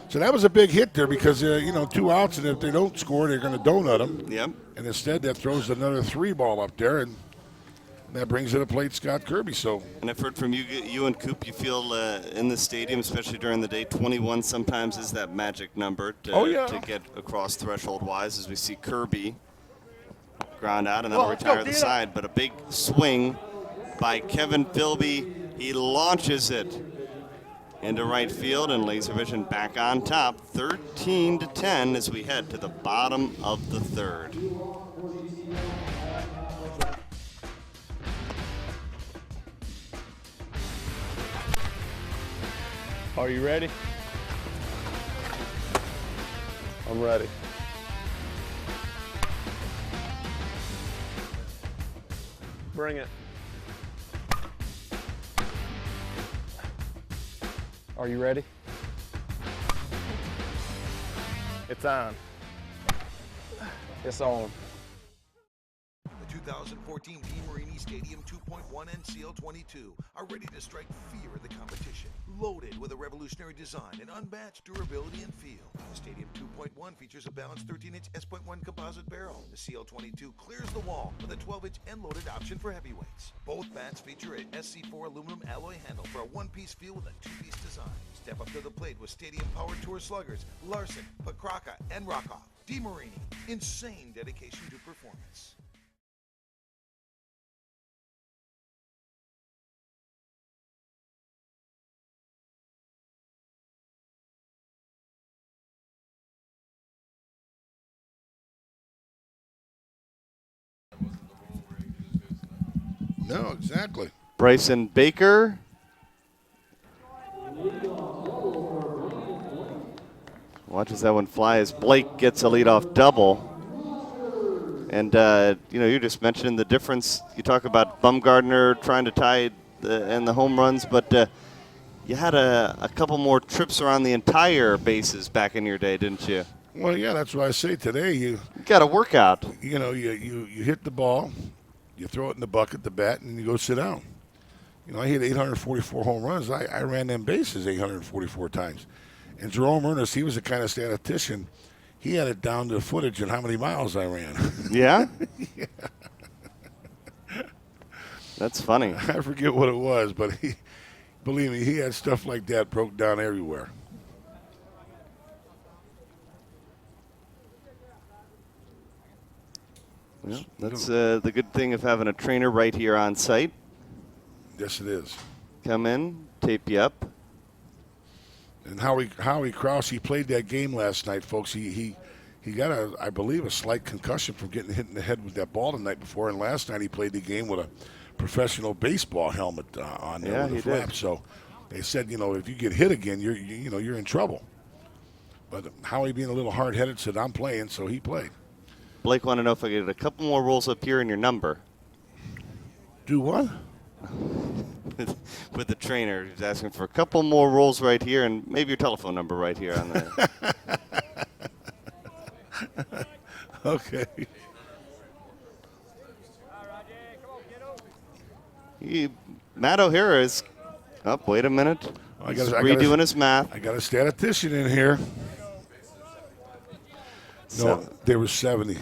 So that was a big hit there because, 2 outs, and if they don't score, they're going to donut them. Yep. And instead, that throws another 3 ball up there, and that brings to the plate Scott Kirby. So, and I've heard from you and Coop, you feel in the stadium, especially during the day, 21 sometimes is that magic number to get across threshold-wise, as we see Kirby ground out and then retire the side. But a big swing by Kevin Philby. He launches it into right field, and Laservision back on top, 13-10 as we head to the bottom of the third. Are you ready? I'm ready. Bring it. Are you ready? It's on. It's on. The 2014 Marini Stadium 2.1 and CL22 are ready to strike fear at the competition. Loaded with a revolutionary design and unmatched durability and feel. The Stadium 2.1 features a balanced 13-inch S.1 composite barrel. The CL22 clears the wall with a 12-inch end-loaded option for heavyweights. Both bats feature a SC4 aluminum alloy handle for a one-piece feel with a two-piece design. step up to the plate with Stadium Power Tour sluggers Larson, Pokraka, and Rockoff. DeMarini, insane dedication to performance. No, exactly. Bryson Baker. Watches that one fly as Blake gets a leadoff double. And, you just mentioned the difference. You talk about Bumgardner trying to tie the home runs, but you had a couple more trips around the entire bases back in your day, didn't you? Well, yeah, that's what I say today. You got a workout. You hit the ball, you throw it in the bucket, the bat, and you go sit down. I hit 844 home runs. I ran them bases 844 times. And Jerome Ernest, he was the kind of statistician. He had it down to the footage and how many miles I ran. Yeah? Yeah. That's funny. I forget what it was, but believe me, he had stuff like that broke down everywhere. Well, that's the good thing of having a trainer right here on site. Yes, it is. Come in, tape you up. And Howie Krause, he played that game last night, folks. He got I believe a slight concussion from getting hit in the head with that ball the night before. And last night he played the game with a professional baseball helmet on there with a flap. So they said, if you get hit again, you're in trouble. But Howie, being a little hard-headed, said I'm playing, so he played. Blake wanted to know if I could get a couple more rolls up here in your number. Do what? With the trainer, he's asking for a couple more rolls right here, and maybe your telephone number right here on there. Okay. Matt O'Hara is up. Wait a minute. He's redoing his math. I got a statistician in here. No, there was 70.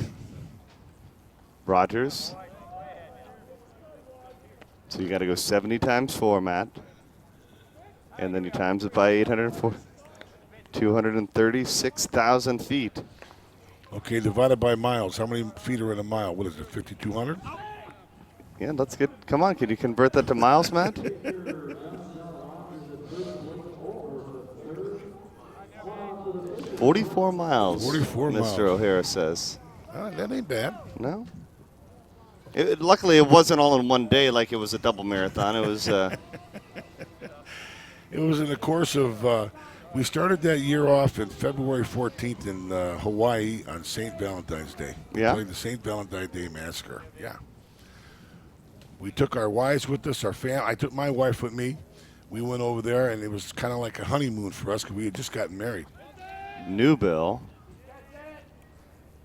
Rogers. So you got to go 70 times 4, Matt. And then you times it by 804. 236,000 feet. Okay, divided by miles. How many feet are in a mile? What is it, 5,200? Yeah, let's get. Come on, can you convert that to miles, Matt? 44 miles. 44 miles. Mr. O'Hara says. That ain't bad. No. Luckily, it wasn't all in one day like it was a double marathon. It was. It was in the course of. We started that year off in February 14th in Hawaii on St. Valentine's Day. We played the St. Valentine's Day Massacre. Yeah. We took our wives with us, our family. I took my wife with me. We went over there, and it was kind of like a honeymoon for us because we had just gotten married. Newbill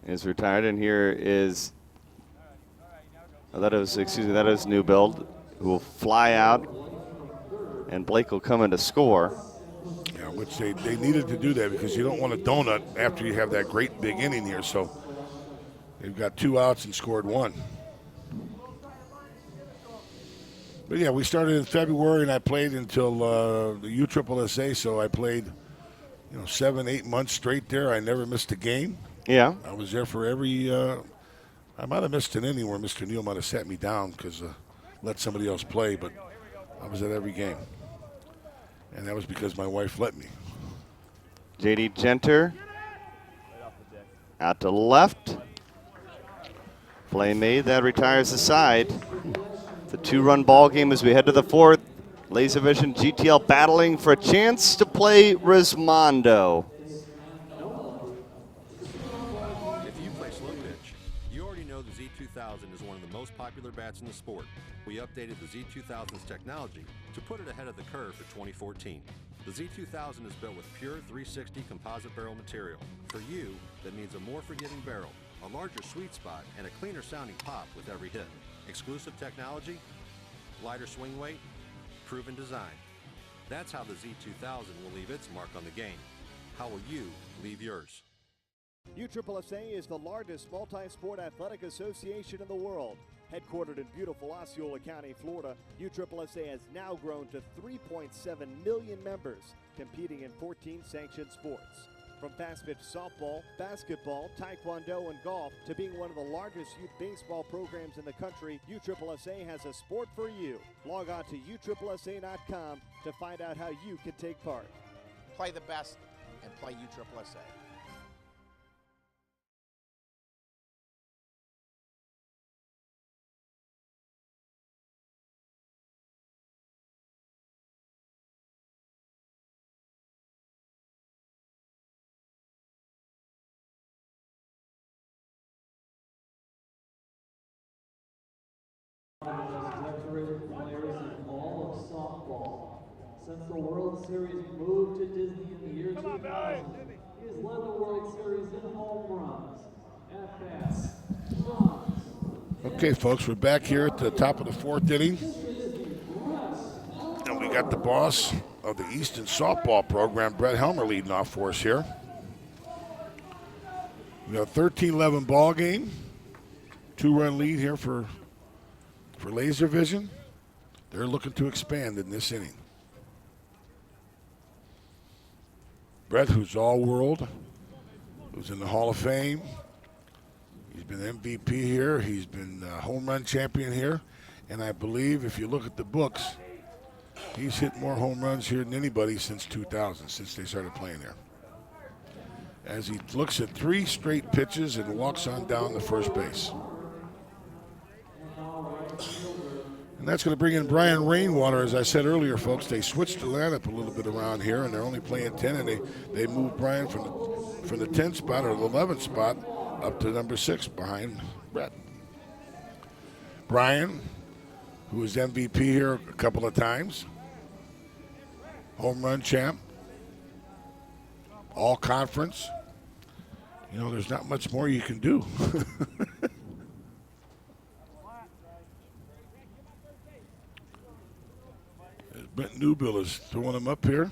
is retired, and here is. That is Newbill, who will fly out, and Blake will come in to score. Yeah, which they needed to do that because you don't want a donut after you have that great big inning here. So they've got 2 outs and scored 1. But yeah, we started in February, and I played until the USSSA. So I played, 7-8 months straight there. I never missed a game. Yeah. I was there for every. I might have missed an inning where Mr. Neal might have sat me down because let somebody else play, but I was at every game. And that was because my wife let me. J.D. Genter out to left. Play made. That retires the side. It's a 2-run ball game as we head to the 4th. Laservision GTL battling for a chance to play Rismondo. If you play slow pitch, you already know the Z2000 is one of the most popular bats in the sport. We updated the Z2000's technology to put it ahead of the curve for 2014. The Z2000 is built with pure 360 composite barrel material. For you, that means a more forgiving barrel, a larger sweet spot, and a cleaner sounding pop with every hit. Exclusive technology, lighter swing weight, proven design. That's how the Z2000 will leave its mark on the game. How will you leave yours? USSSA is the largest multi-sport athletic association in the world. Headquartered in beautiful Osceola County, Florida, USSSA has now grown to 3.7 million members, competing in 14 sanctioned sports. From fast-pitch softball, basketball, taekwondo, and golf to being one of the largest youth baseball programs in the country, USSSA has a sport for you. Log on to USSSA.com to find out how you can take part. Play the best and play USSSA. Decorated players in all of softball. Since the World Series moved to Disney in the year 2000, he has led the World Series in home runs, at-bats, runs. Okay, folks, we're back here at the top of the 4th inning. And we got the boss of the Easton softball program, Brett Helmer, leading off for us here. We got a 13-11 ball game. 2-run lead here for Laservision. They're looking to expand in this inning. Brett, who's all-world, who's in the Hall of Fame. He's been MVP here. He's been home run champion here. And I believe if you look at the books, he's hit more home runs here than anybody since 2000, since they started playing there. As he looks at 3 straight pitches and walks on down to first base. And that's going to bring in Brian Rainwater. As I said earlier, folks, they switched the lineup a little bit around here, and they're only playing 10, and they moved Brian from the 10th spot or the 11th spot up to number 6 behind Brett. Brian, who was MVP here a couple of times, home run champ, all conference. You know, there's not much more you can do. Brent Newbill is throwing him up here.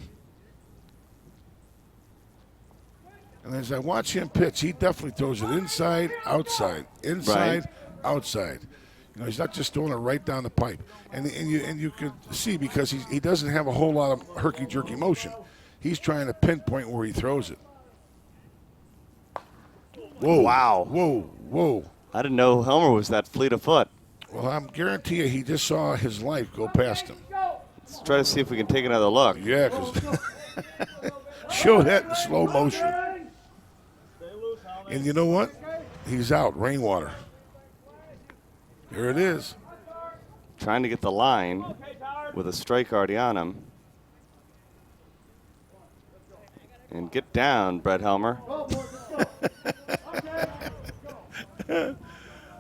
And as I watch him pitch, he definitely throws it inside, outside, inside, outside. You know, he's not just throwing it right down the pipe. And you can see because he doesn't have a whole lot of herky-jerky motion. He's trying to pinpoint where he throws it. Whoa. Wow. Whoa, whoa. I didn't know Helmer was that fleet of foot. Well, I'm guarantee you he just saw his life go past him. Let's try to see if we can take another look. Yeah, because show that in slow motion. And you know what? He's out, Rainwater. Here it is. Trying to get the line with a strike already on him. And get down, Brett Helmer.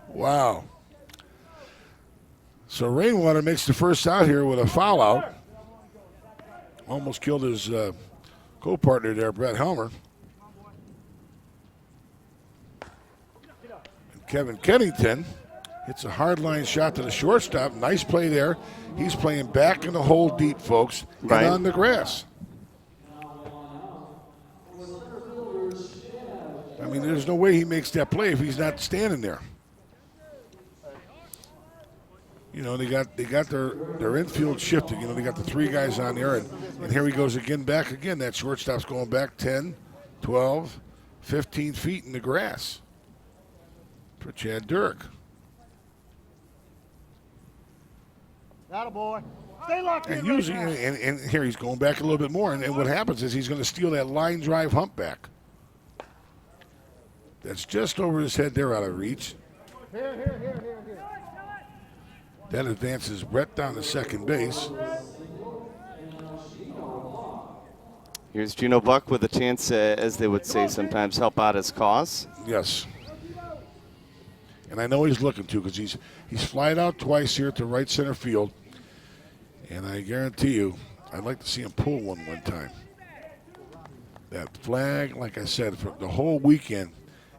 Wow. So Rainwater makes the first out here with a foul out. Almost killed his co-partner there, Brett Helmer. And Kevin Kennington hits a hard line shot to the shortstop. Nice play there. He's playing back in the hole deep, folks, and on the grass. I mean, there's no way he makes that play if he's not standing there. You know, they got their infield shifted. You know, they got the 3 guys on there, and here he goes again, back again. That shortstop's going back 10, 12, 15 feet in the grass for Chad Durk. Attaboy. Stay locked in. And usually, and here he's going back a little bit more, and what happens is he's going to steal that line drive hump back. That's just over his head there out of reach. Here. That advances Brett down to second base. Here's Gino Buck with a chance, as they would say sometimes, help out his cause. Yes. And I know he's looking to because he's flied out twice here to right center field. And I guarantee you, I'd like to see him pull one time. That flag, like I said, for the whole weekend,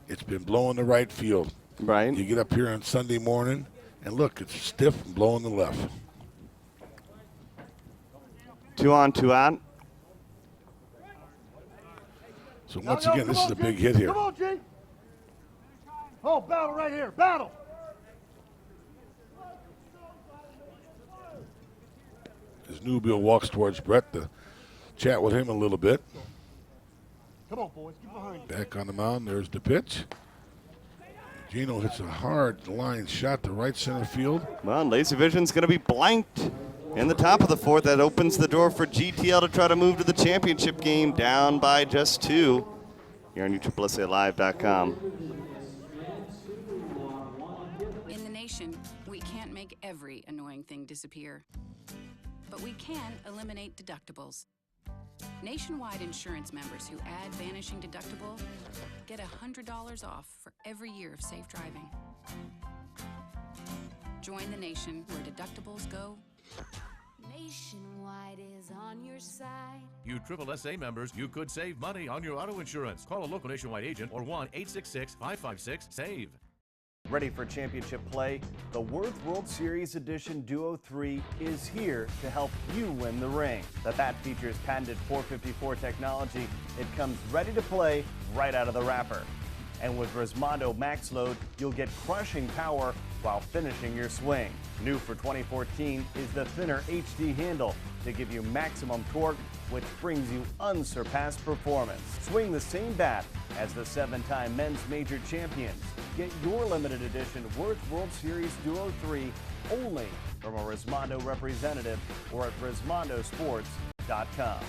it's been blowing the right field. Right. You get up here on Sunday morning, and look, it's stiff and blowing the left. 2 on, 2 out. So once again, this is a big hit here. Come on, G. Oh, battle right here. Battle. As Newbill walks towards Brett, the chat with him a little bit. Come on, boys. Get behind you. Back on the mound. There's the pitch. Gino hits a hard line shot to right center field. Well, Laservision's going to be blanked in the top of the fourth. That opens the door for GTL to try to move to the championship game, down by just 2. Here on USSSALive.com. In the nation, we can't make every annoying thing disappear, but we can eliminate deductibles. Nationwide insurance members who add vanishing deductible get $100 off for every year of safe driving. Join the nation where deductibles go. Nationwide is on your side. You SSSA members, you could save money on your auto insurance. Call a local Nationwide agent or 1-866-556-SAVE. Ready for championship play? The World Series Edition Duo 3 is here to help you win the ring. The bat features patented 454 technology. It comes ready to play right out of the wrapper. And with Rismondo Max Load, you'll get crushing power while finishing your swing. New for 2014 is the thinner HD handle to give you maximum torque, which brings you unsurpassed performance. Swing the same bat as the 7-time men's major champions. Get your limited edition World Series Duo 3 only from a Rismondo representative or at RismondoSports.com.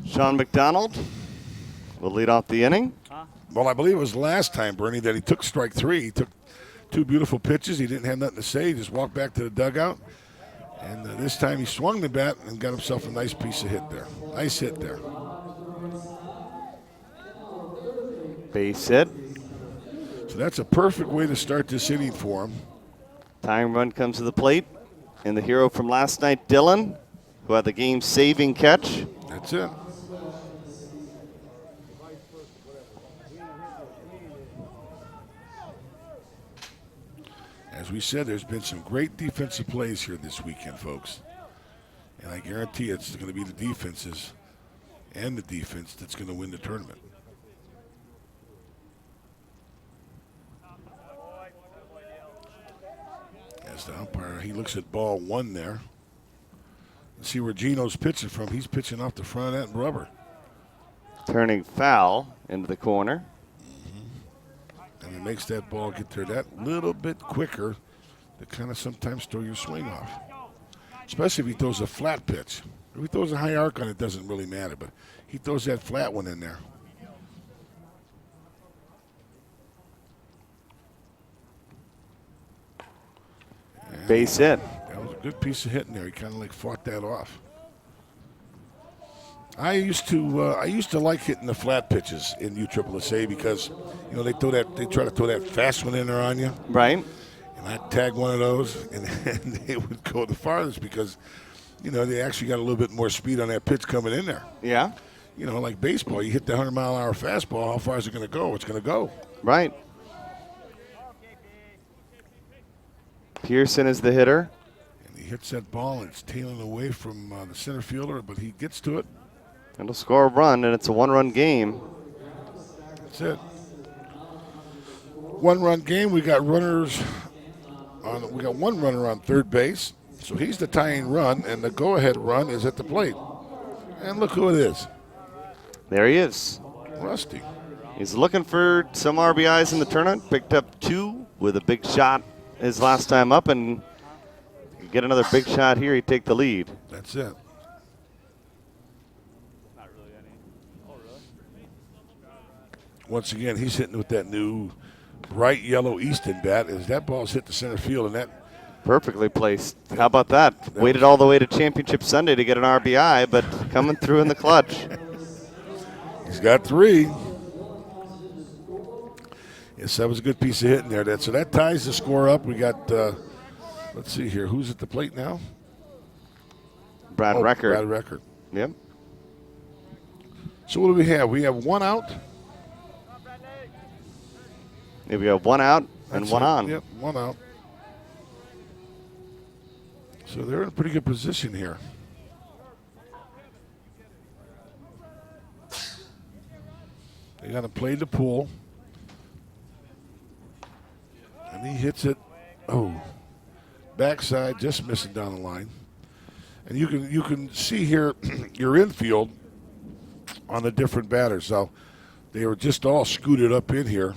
Sean McDonald will lead off the inning. Well, I believe it was last time, Bernie, that he took strike 3. He took 2 beautiful pitches. He didn't have nothing to say. He just walked back to the dugout. And this time he swung the bat and got himself a nice piece of hit there. Nice hit there. Base hit. So that's a perfect way to start this inning for him. Tying run comes to the plate. And the hero from last night, Dylan, who had the game-saving catch. That's it. As we said, there's been some great defensive plays here this weekend, folks. And I guarantee it's going to be the defenses and the defense that's going to win the tournament. As the umpire, he looks at ball 1 there. Let's see where Gino's pitching from. He's pitching off the front end rubber. Turning foul into the corner. And it makes that ball get there that little bit quicker to kind of sometimes throw your swing off. Especially if he throws a flat pitch. If he throws a high arc on it, doesn't really matter, but he throws that flat one in there. And base hit. That was a good piece of hitting there. He kind of like fought that off. I used to like hitting the flat pitches in USSSA because, you know, they try to throw that fast one in there on you. Right. And I'd tag one of those, and they would go the farthest because, you know, they actually got a little bit more speed on that pitch coming in there. Yeah. You know, like baseball, you hit the 100-mile-an-hour fastball, how far is it going to go? It's going to go. Right. Pearson is the hitter. And he hits that ball, and it's tailing away from the center fielder, but he gets to it. It'll score a run, and it's a 1-run game. That's it. 1-run game. We got runners on. We got 1 runner on third base, so he's the tying run, and the go-ahead run is at the plate. And look who it is. There he is. Rusty. He's looking for some RBIs in the tournament. Picked up 2 with a big shot his last time up, and get another big shot here. He'd take the lead. That's it. Once again, he's hitting with that new bright yellow Easton bat. As that ball's hit the center field, and that perfectly placed. How about that? Waited all the way to Championship Sunday to get an RBI, but coming through in the clutch. He's got 3. Yes, that was a good piece of hitting there. So that ties the score up. We got, let's see here, who's at the plate now? Brad Record. Brad Record. Yep. So what do we have? We have 1 out. Here we have one out and That's one it. on. Yep, one out. So they're in a pretty good position here. They got to play the pool. And he hits it. Oh, backside, just missing down the line. And you can see here your infield on the different batters. So they were just all scooted up in here.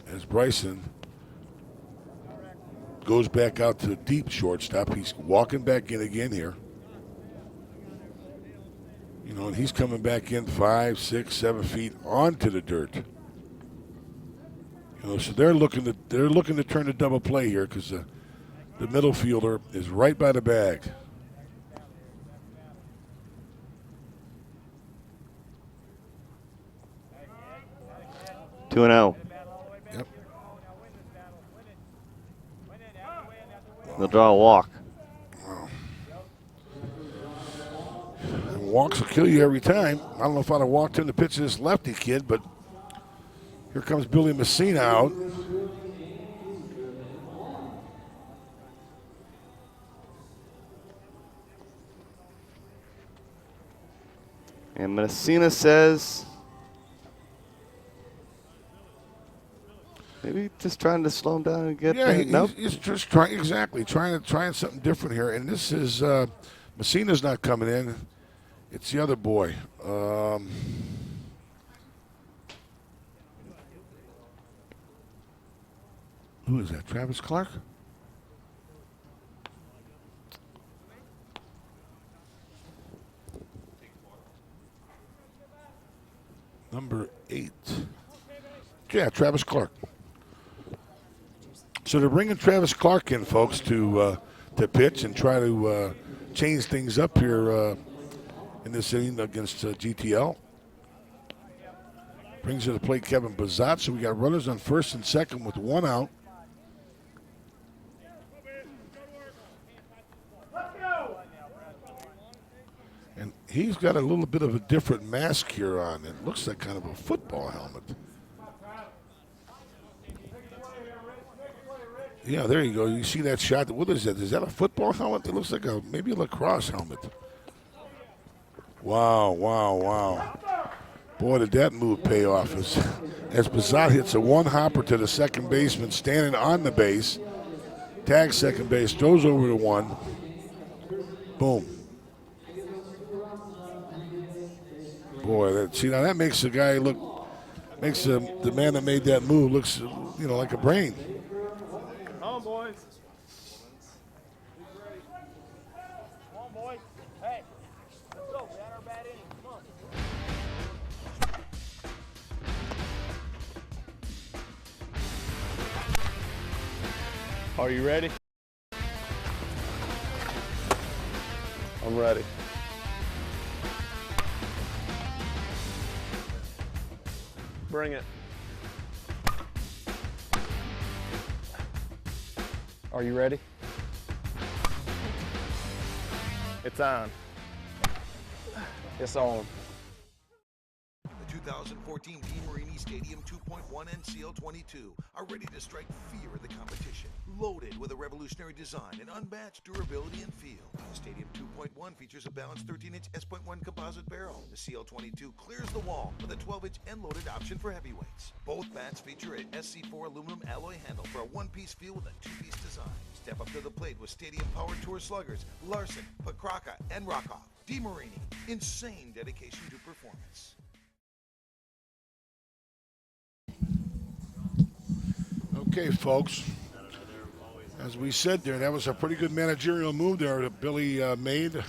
As Bryson goes back out to the deep shortstop. He's walking back in again here. You know, and he's coming back in 5, 6, 7 feet onto the dirt. You know, so they're looking to turn the double play here because the middle fielder is right by the bag. Two and 0. Yep. They'll draw a walk. Wow. And walks will kill you every time. I don't know if I'd have walked in the pitch to this lefty kid, but here comes Billy Messina out. And Messina says maybe just trying to slow him down and get nope. He's just trying trying something different here. And this is Messina's not coming in. It's the other boy. Who is that? Travis Clark? Number 8. Yeah, Travis Clark. So they're bringing Travis Clark in, folks, to pitch and try to change things up here in this inning against GTL. Brings to the plate Kevin Bazat. So we got runners on first and second with one out. And he's got a little bit of a different mask here on. It looks like kind of a football helmet. Yeah, there you go. You see that shot. What is that? Is that a football helmet? It looks like maybe a lacrosse helmet. Wow, wow, wow. Boy, did that move pay off as Bazat hits a one-hopper to the second baseman standing on the base. Tags second base, throws over to one. Boom. Boy, now that makes the guy look, makes the man that made that move looks, like a brain. Come on, boys. Come on, boys. Hey, let's go. We had our bad inning. Come on. Are you ready? I'm ready. Bring it. Are you ready? It's on. It's on. The 2014 DeMarini Stadium 2.1 NCL 22 are ready to strike fear of the competition. Loaded with a revolutionary design and unmatched durability and feel. The Stadium 2.1 features a balanced 13-inch S.1 composite barrel. The CL22 clears the wall with a 12-inch end-loaded option for heavyweights. Both bats feature an SC4 aluminum alloy handle for a one-piece feel with a two-piece design. Step up to the plate with Stadium Power Tour sluggers Larson, Pokraka, and Rockoff. DeMarini, insane dedication to performance. Okay, folks. As we said there, that was a pretty good managerial move there that Billy made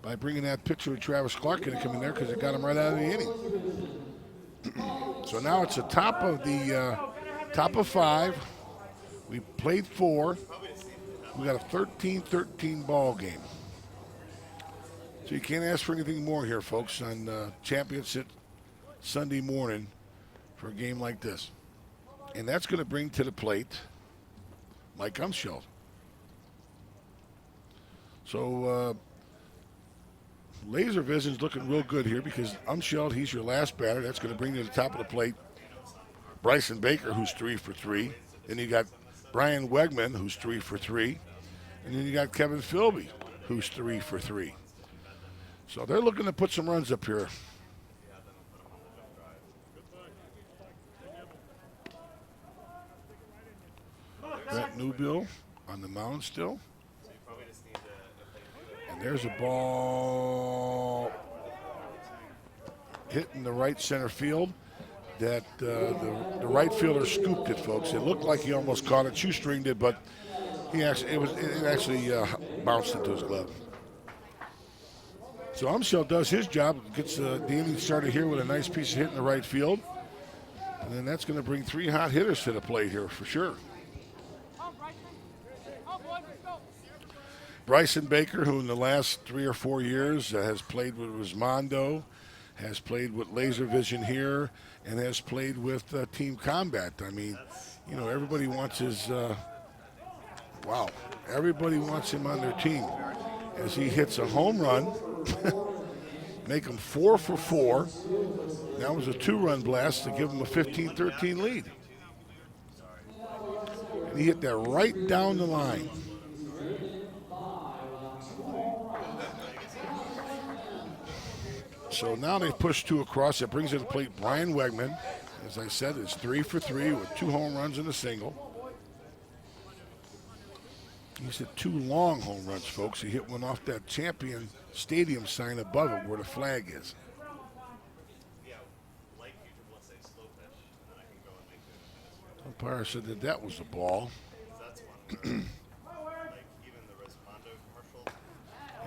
by bringing that pitcher with Travis Clark in to come in there because it got him right out of the inning. So now it's the top of 5. We played 4. We got a 13-13 ball game. So you can't ask for anything more here, folks, on Championship Sunday morning for a game like this. And that's going to bring to the plate Mike Umschelt. So Laservision's looking real good here because Umschelt, he's your last batter. That's going to bring you to the top of the plate Bryson Baker, who's 3 for 3. Then you got Brian Wegman, who's 3 for 3. And then you got Kevin Philby, who's 3 for 3. So they're looking to put some runs up here. Brett Newbill on the mound still. And there's a ball hitting the right center field that the right fielder scooped it, folks. It looked like he almost caught it, shoestringed it, but it actually bounced into his glove. So Umsel does his job, gets the inning started here with a nice piece of hit in the right field. And then that's going to bring 3 hot hitters to the plate here for sure. Bryson Baker, who in the last 3 or 4 years has played with Rosmondo, has played with Laservision here, and has played with Team Combat. I mean, you know, everybody wants his, everybody wants him on their team. As he hits a home run, make him 4 for 4. That was a 2-run blast to give him a 15-13 lead. And he hit that right down the line. So now they've pushed 2 across. That brings to the plate Brian Wegman. As I said, it's 3 for 3 with 2 home runs and a single. He's hit 2 long home runs, folks. He hit one off that Champion Stadium sign above it where the flag is. Umpire said that was a ball. And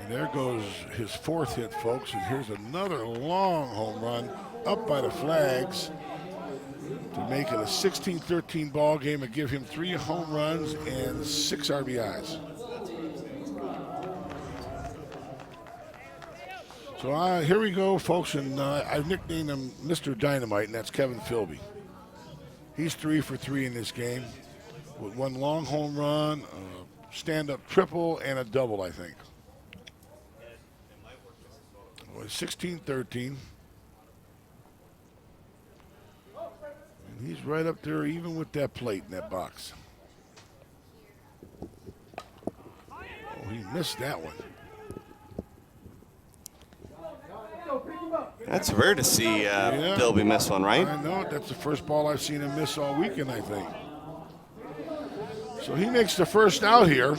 there goes his 4th hit, folks. And here's another long home run up by the flags to make it a 16-13 ball game and give him 3 home runs and 6 RBIs. So here we go, folks, and I've nicknamed him Mr. Dynamite, and that's Kevin Philby. He's 3 for 3 in this game with 1 long home run, a stand-up triple, and a double, I think. 16-13. And he's right up there even with that plate in that box. Oh, he missed that one. That's rare to see Philby miss one, right? I know. That's the first ball I've seen him miss all weekend, I think. So he makes the first out here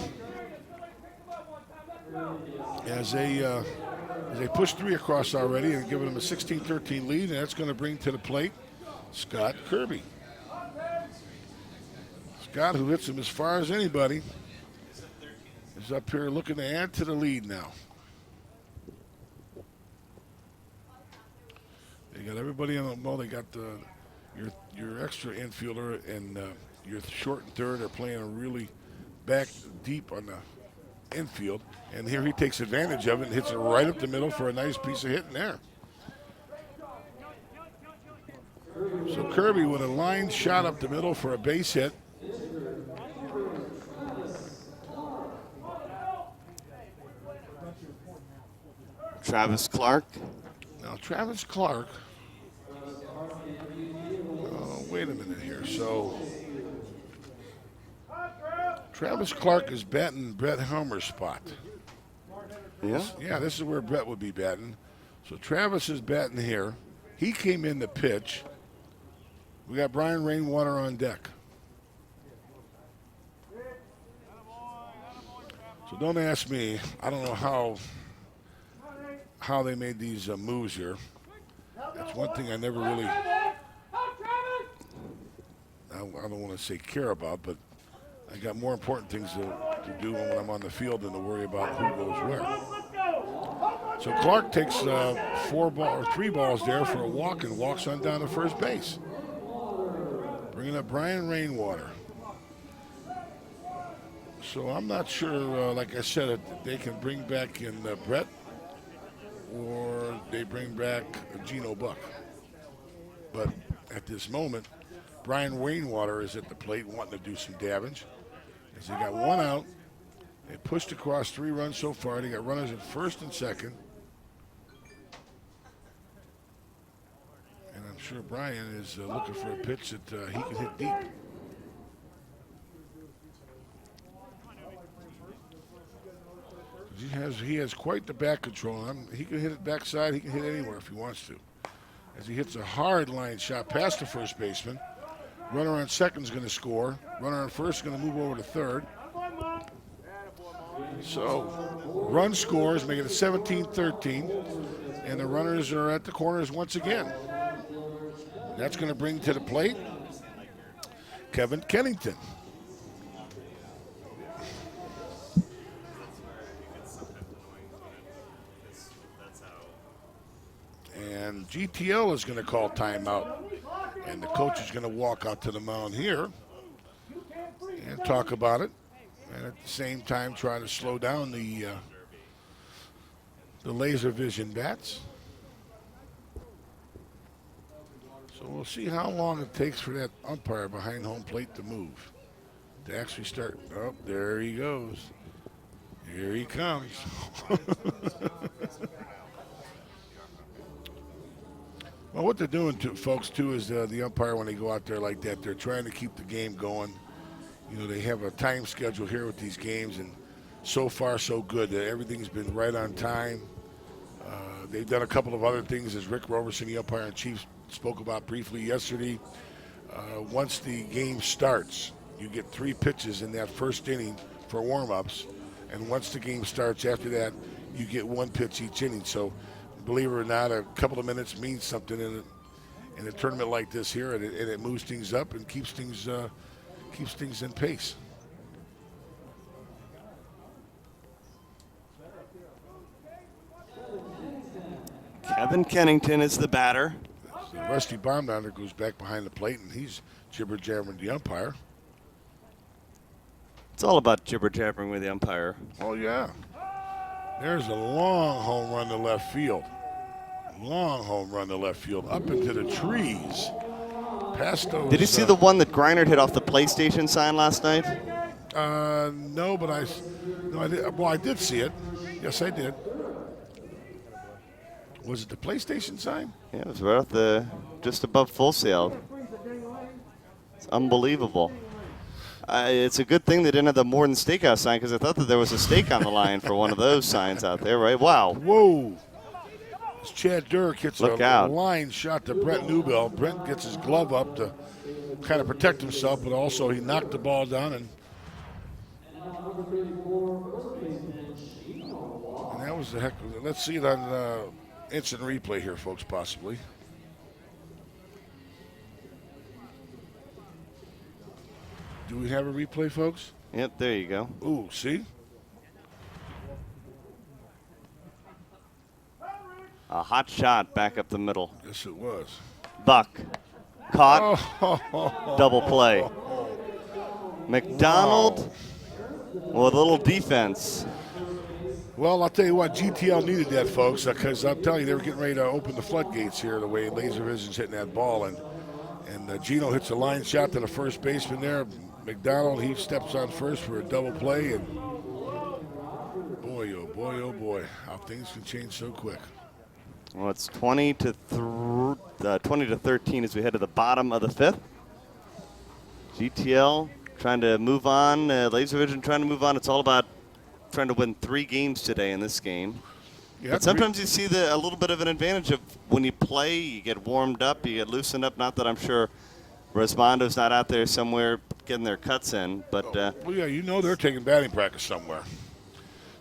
as they push 3 across already and giving him a 16-13 lead, and that's going to bring to the plate Scott Kirby. Scott, who hits him as far as anybody, is up here looking to add to the lead now. They got everybody on the ball. They got your extra infielder and your short and third are playing really back deep on the infield. And here he takes advantage of it and hits it right up the middle for a nice piece of hitting there. So Kirby with a line shot up the middle for a base hit. Travis Clark. Now Travis Clark. Wait a minute here. So Travis Clark is batting Brett Helmer's spot. Yeah? Yeah, this is where Brett would be batting. So Travis is batting here. He came in to pitch. We got Brian Rainwater on deck. So don't ask me. I don't know how they made these moves here. That's one thing I never really, I don't want to say care about, but I got more important things to do when I'm on the field than to worry about who goes where. So Clark takes 3 balls there for a walk and walks on down to first base. Bringing up Brian Rainwater. So I'm not sure, like I said, if they can bring back in Brett or they bring back Geno Buck. But at this moment, Brian Rainwater is at the plate wanting to do some damage. As they got 1 out, they pushed across 3 runs so far. They got runners at first and second. And I'm sure Brian is looking for a pitch that he can hit deep. He has quite the back control on him. He can hit it backside. He can hit anywhere if he wants to. As he hits a hard line shot past the first baseman. Runner on second is going to score. Runner on first is going to move over to third. So, run scores, making it 17-13. And the runners are at the corners once again. That's going to bring to the plate Kevin Kennington. And GTL is going to call timeout. And the coach is going to walk out to the mound here and talk about it. And at the same time, try to slow down the Laservision bats. So we'll see how long it takes for that umpire behind home plate to move. To actually start. Oh, there he goes. Here he comes. Well, what they're doing, folks, too, is the umpire, when they go out there like that, they're trying to keep the game going. You know, they have a time schedule here with these games, and so far, so good. Everything's been right on time. They've done a couple of other things, as Rick Roberson, the umpire-in-chief, spoke about briefly yesterday. Once the game starts, you get 3 pitches in that first inning for warm-ups, and once the game starts after that, you get 1 pitch each inning. So, believe it or not, a couple of minutes means something in a tournament like this here, and it moves things up and keeps things in pace. Kevin Kennington is the batter. So Rusty Baumgartner goes back behind the plate, and he's jibber-jabbering the umpire. It's all about jibber-jabbering with the umpire. Oh, yeah. There's a long home run to left field. Long home run to left field, up into the trees. Past those. Did you see the one that Greinert hit off the PlayStation sign last night? No, but I did. Well, I did see it. Yes, I did. Was it the PlayStation sign? Yeah, it was right off just above Full Sail. It's unbelievable. It's a good thing they didn't have the More Than Steakhouse sign, because I thought that there was a steak on the line for one of those signs out there, right? Wow. Whoa. As Chad Dirk hits a line shot to Brent Newbell. Brent gets his glove up to kind of protect himself, but also he knocked the ball down, and that was the heck of it. Let's see it on instant replay here, folks, possibly. Do we have a replay, folks? Yep, there you go. Ooh, see? A hot shot back up the middle. Yes, it was. Buck. Caught. Double play. McDonald with a little defense. Well, I'll tell you what, GTL needed that, folks, because I'm telling you, they were getting ready to open the floodgates here, the way Laservision's hitting that ball. And Gino hits a line shot to the first baseman there. McDonald, he steps on first for a double play. And boy, oh boy, oh boy, how things can change so quick. Well, it's 20 to 13 as we head to the bottom of the 5th. GTL trying to move on. Laservision trying to move on. It's all about trying to win 3 games today in this game. Yeah, but sometimes you see a little bit of an advantage of when you play, you get warmed up, you get loosened up. Not that I'm sure Rosmondo's not out there somewhere getting their cuts in, but well, yeah, you know they're taking batting practice somewhere.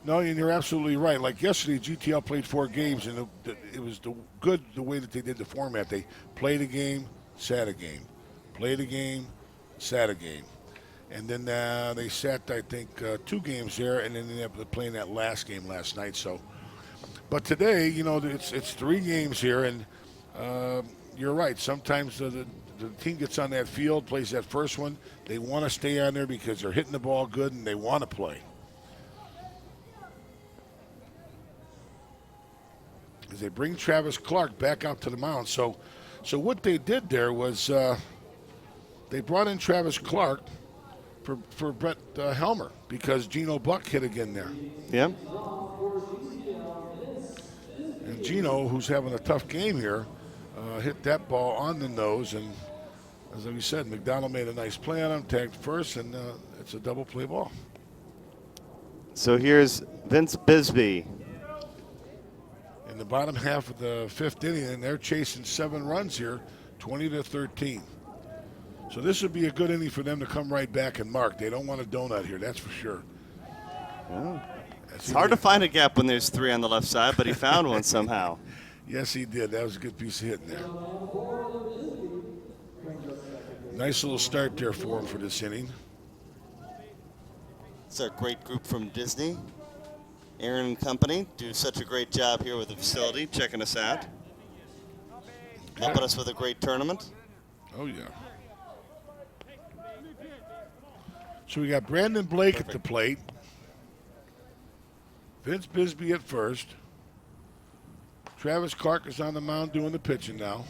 No, and you're absolutely right. Like yesterday, GTL played 4 games, and it was good the way that they did the format. They played a game, sat a game. Played a game, sat a game. And then they sat, I think, 2 games there, and then they ended up playing that last game last night. So, but today, you know, it's 3 games here, and you're right. Sometimes the team gets on that field, plays that first one. They want to stay on there because they're hitting the ball good, and they want to play. As they bring Travis Clark back out to the mound. So what they did there was they brought in Travis Clark for Brett Helmer because Gino Buck hit again there. Yeah. And Gino, who's having a tough game here, hit that ball on the nose, and as we said, McDonald made a nice play on him, tagged first, and it's a double play ball. So here's Vince Bisbee. In the bottom half of the 5th inning, and they're chasing 7 runs here, 20-13. So this would be a good inning for them to come right back and mark. They don't want a donut here, that's for sure. Yeah. It's hard to find a gap when there's 3 on the left side, but he found one somehow. Yes, he did. That was a good piece of hitting there. Nice little start there for him for this inning. It's our great group from Disney. Aaron and company do such a great job here with the facility, checking us out. Helping us with a great tournament. Oh, yeah. So we got Brandon Blake at the plate. Vince Bisbee at first. Travis Clark is on the mound doing the pitching now.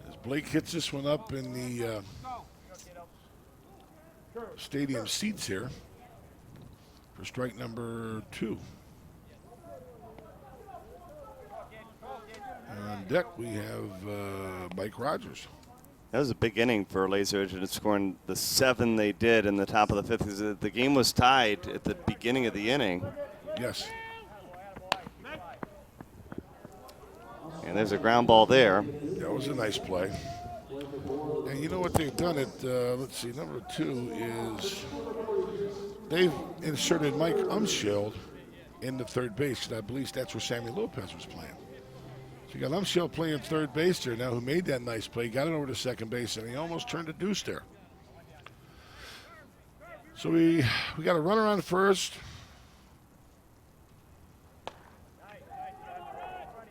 As Blake hits this one up in the stadium seats here for strike number 2. On deck we have Mike Rogers. That was a big inning for Laservision, scoring the 7 they did in the top of the 5th. The game was tied at the beginning of the inning. Yes. And there's a ground ball there. That was a nice play. And you know what they've done at, let's see, number 2 is they've inserted Mike Umschild into third base, because I believe that's where Sammy Lopez was playing. So you got Umschild playing third base there now, who made that nice play, got it over to second base, and he almost turned a deuce there. So we got a runner on first.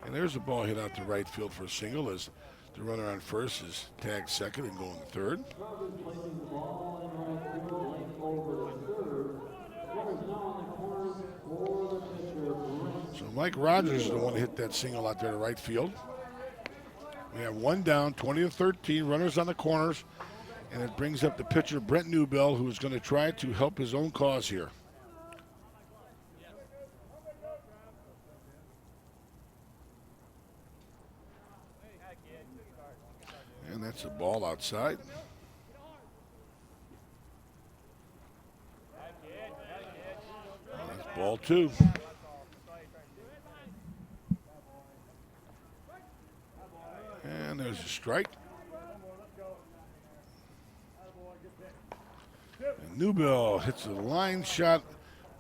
And there's a ball hit out to right field for a single as the runner on first is tagged second and going to third. So Mike Rogers is the one to hit that single out there to right field. We have 1 down, 20-13, runners on the corners, and it brings up the pitcher Brent Newbell, who is going to try to help his own cause here. And that's a ball outside. That's ball 2. And there's a strike. And Newbell hits a line shot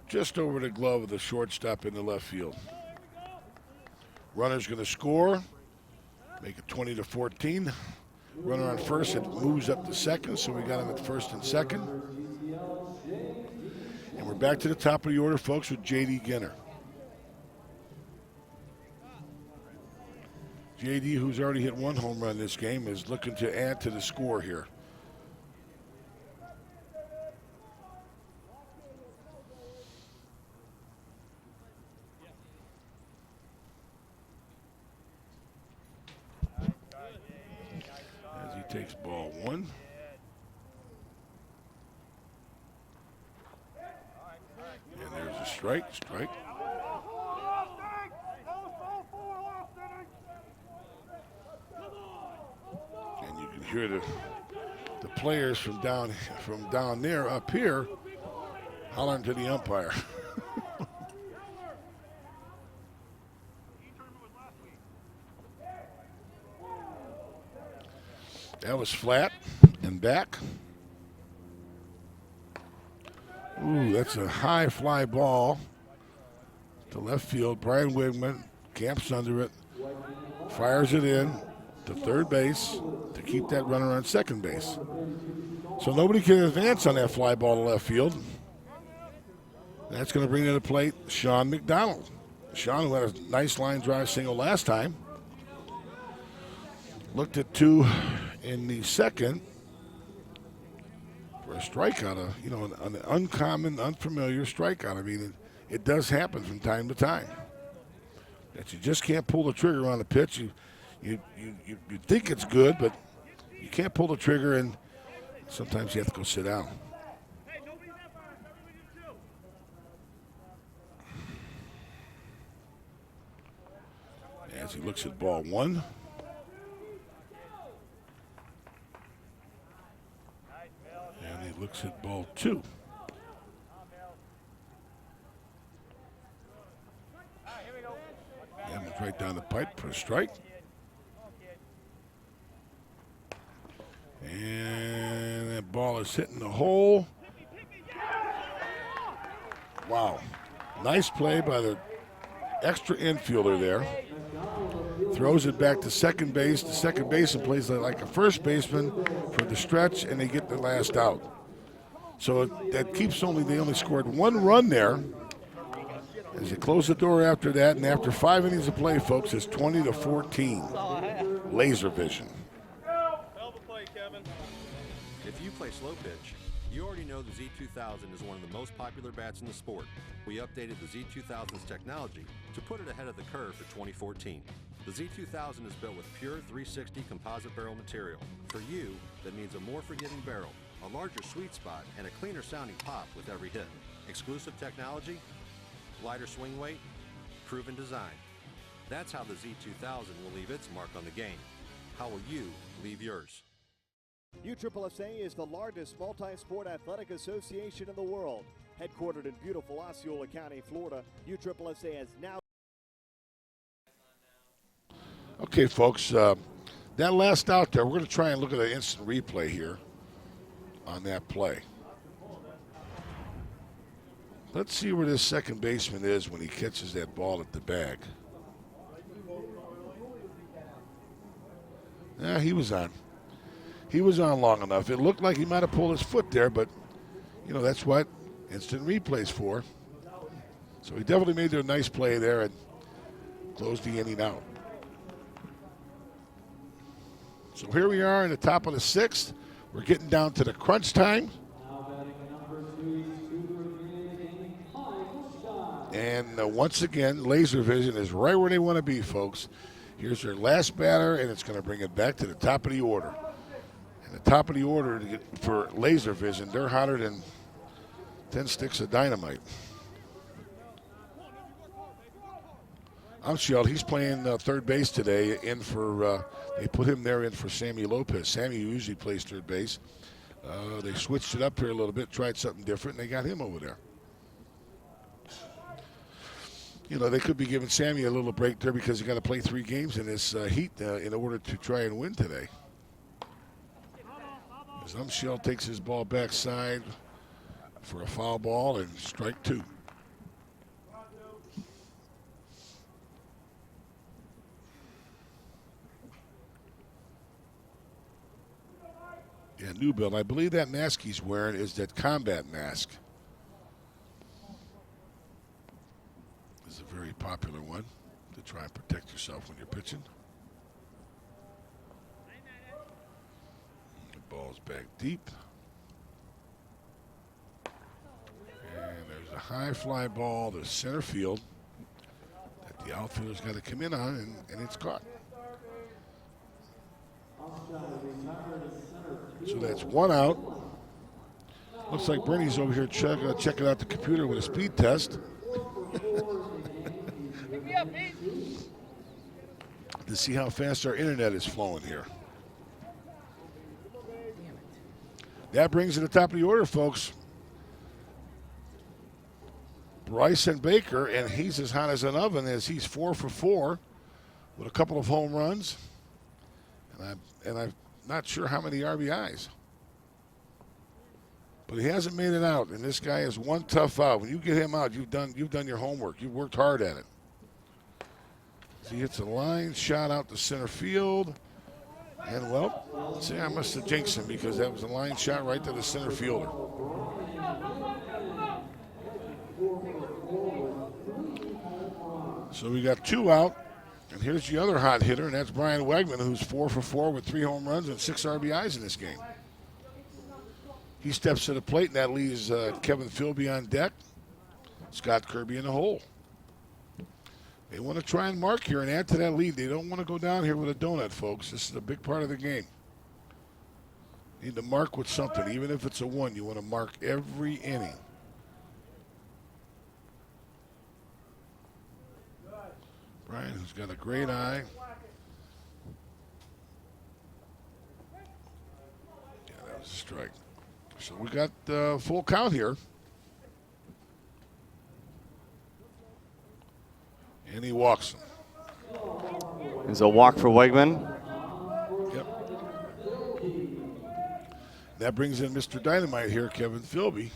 just over the glove of the shortstop in the left field. Runner's going to score, make it 20-14. Runner on first, it moves up to second, so we got him at first and second. And we're back to the top of the order, folks, with J.D. Ginner. J.D., who's already hit 1 home run this game, is looking to add to the score here. As he takes ball 1. And there's a strike. And you can hear the players from down there up here hollering to the umpire. That was flat and back. Ooh, that's a high fly ball to left field. Brian Wigman camps under it, fires it in to third base to keep that runner on second base. So nobody can advance on that fly ball to left field. That's going to bring to the plate Sean McDonald. Sean, who had a nice line drive single last time, looked at 2 in the second for a strikeout, an uncommon, unfamiliar strikeout. I mean, it does happen from time to time that you just can't pull the trigger on a pitch. You think it's good, but you can't pull the trigger, and sometimes you have to go sit down. As he looks at ball one. And he looks at ball two. Hammond's right down the pipe for a strike. And that ball is hitting the hole. Wow. Nice play by the extra infielder there. Throws it back to second base. The second baseman plays like a first baseman for the stretch, and they get the last out. So that keeps they only scored one run there. As they close the door after that, and after 5 innings of play, folks, it's 20-14. Laservision. If you play slow pitch, you already know the Z2000 is one of the most popular bats in the sport. We updated the Z2000's technology to put it ahead of the curve for 2014. The Z2000 is built with pure 360 composite barrel material. For you, that means a more forgiving barrel, a larger sweet spot, and a cleaner sounding pop with every hit. Exclusive technology, lighter swing weight, proven design. That's how the Z2000 will leave its mark on the game. How will you leave yours? USSSA is the largest multi-sport athletic association in the world. Headquartered in beautiful Osceola County, Florida, USSSA has now... Okay, folks, that last out there, we're going to try and look at an instant replay here on that play. Let's see where this second baseman is when he catches that ball at the bag. Yeah, he was on. He was on long enough. It looked like he might have pulled his foot there, but, you know, that's what instant replay's for. So he definitely made a nice play there and closed the inning out. So here we are in the top of the sixth. We're getting down to the crunch time. And once again, Laservision is right where they want to be, folks. Here's their last batter, and it's going to bring it back to the top of the order. And the top of the order for Laservision, they're hotter than 10 sticks of dynamite. Amschild, he's playing third base today. They put him there in for Sammy Lopez. Sammy usually plays third base. They switched it up here a little bit, tried something different, and they got him over there. You know, they could be giving Sammy a little break there because he got to play 3 games in this heat in order to try and win today. As Amschild takes his ball backside for a foul ball and strike 2. Yeah, Newbill. I believe that mask he's wearing is that combat mask. It's a very popular one to try and protect yourself when you're pitching. The ball's back deep. And there's a high fly ball to center field that the outfielder's got to come in on, and it's caught. So that's 1 out. Looks like Bernie's over here checking out the computer with a speed test. To see how fast our internet is flowing here. That brings to the top of the order, folks. Bryson Baker, and he's as hot as an oven as he's 4 for 4 with a couple of home runs. And I'm not sure how many RBIs. But he hasn't made it out, and this guy is one tough out. When you get him out, you've done your homework. You've worked hard at it. So he hits a line shot out to center field. And, well, see, I must have jinxed him because that was a line shot right to the center fielder. So we got 2 out. And here's the other hot hitter, and that's Brian Wegman, who's 4 for 4 with 3 home runs and 6 RBIs in this game. He steps to the plate, and that leaves Kevin Philby on deck. Scott Kirby in the hole. They want to try and mark here and add to that lead. They don't want to go down here with a donut, folks. This is a big part of the game. You need to mark with something. Even if it's a 1, you want to mark every inning. Brian, who's got a great eye. Yeah, that was a strike. So we got full count here. And he walks him. There's a walk for Wegman. Yep. That brings in Mr. Dynamite here, Kevin Philby,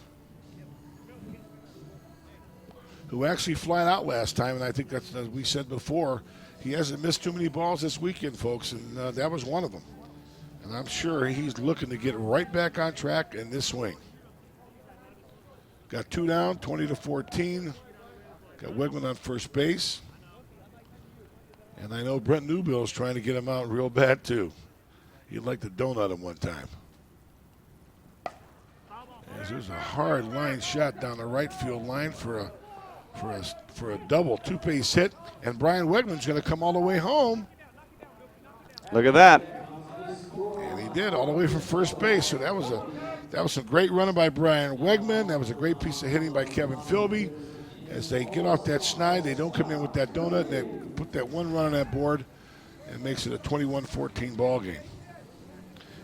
who actually flat out last time, and I think that's, as we said before, he hasn't missed too many balls this weekend, folks, and that was one of them. And I'm sure he's looking to get right back on track in this swing. Got 2 down, 20-14. Got Wegman on first base. And I know Brent Newbill's trying to get him out real bad, too. He'd like to donut him one time. As there's a hard line shot down the right field line for a double 2-base hit, and Brian Wegman's going to come all the way home. Look at that. And he did, all the way from first base. So that was some great running by Brian Wegman. That was a great piece of hitting by Kevin Philby. As they get off that snide, they don't come in with that donut. They put that one run on that board and makes it a 21-14 ball game.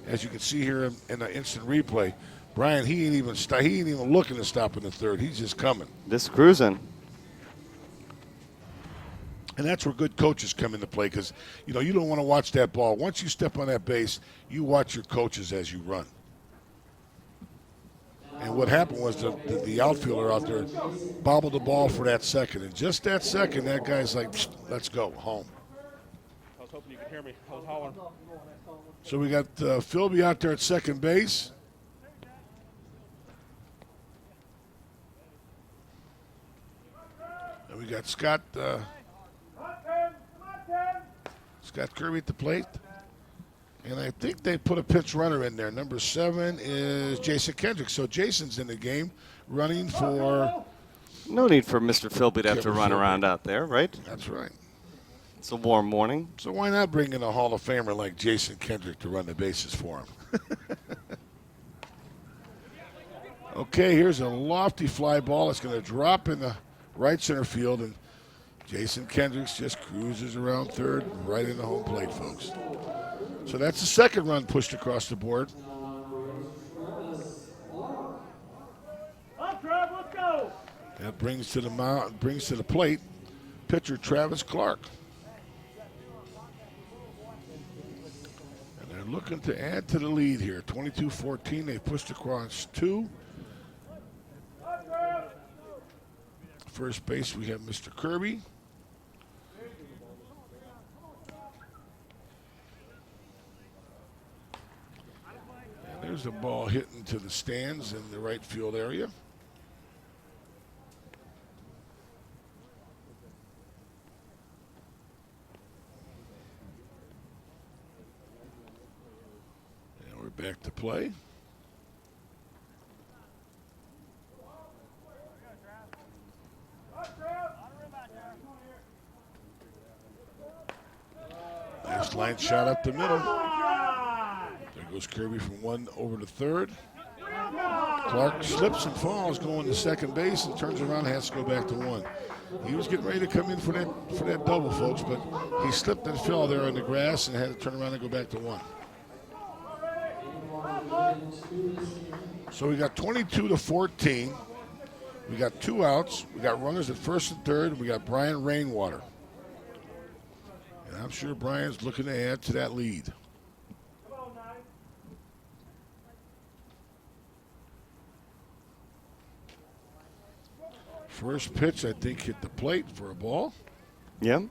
As you can see here in the instant replay, Brian, he ain't even looking to stop in the third. He's just coming. Just cruising. And that's where good coaches come into play, because you don't want to watch that ball. Once you step on that base, you watch your coaches as you run. And what happened was the outfielder out there bobbled the ball for that second. And just that second, that guy's like, let's go, home. I was hoping you could hear me. I was hollering. So we got Philby out there at second base. And we got Scott Kirby at the plate. And I think they put a pinch runner in there. Number 7 is Jason Kendrick. So Jason's in the game running for... No need for Mr. Philby to have to run around out there, right? That's right. It's a warm morning. So why not bring in a Hall of Famer like Jason Kendrick to run the bases for him? Okay, here's a lofty fly ball. It's going to drop in the right center field, and Jason Kendricks just cruises around third, right in the home plate, folks. So that's the second run pushed across the board. That brings to the plate pitcher Travis Clark. And they're looking to add to the lead here. 22-14, they pushed across 2. First base, we have Mr. Kirby. And there's the ball hitting to the stands in the right field area. And we're back to play. Nice line shot up the middle. There goes Kirby from 1 over to 3rd. Clark slips and falls going to second base and turns around and has to go back to 1. He was getting ready to come in for that double, folks, but he slipped and fell there in the grass and had to turn around and go back to 1. So we got 22-14. We got 2 outs. We got runners at first and third. We got Brian Rainwater. And I'm sure Brian's looking to add to that lead. First pitch, I think, hit the plate for a ball. Yep.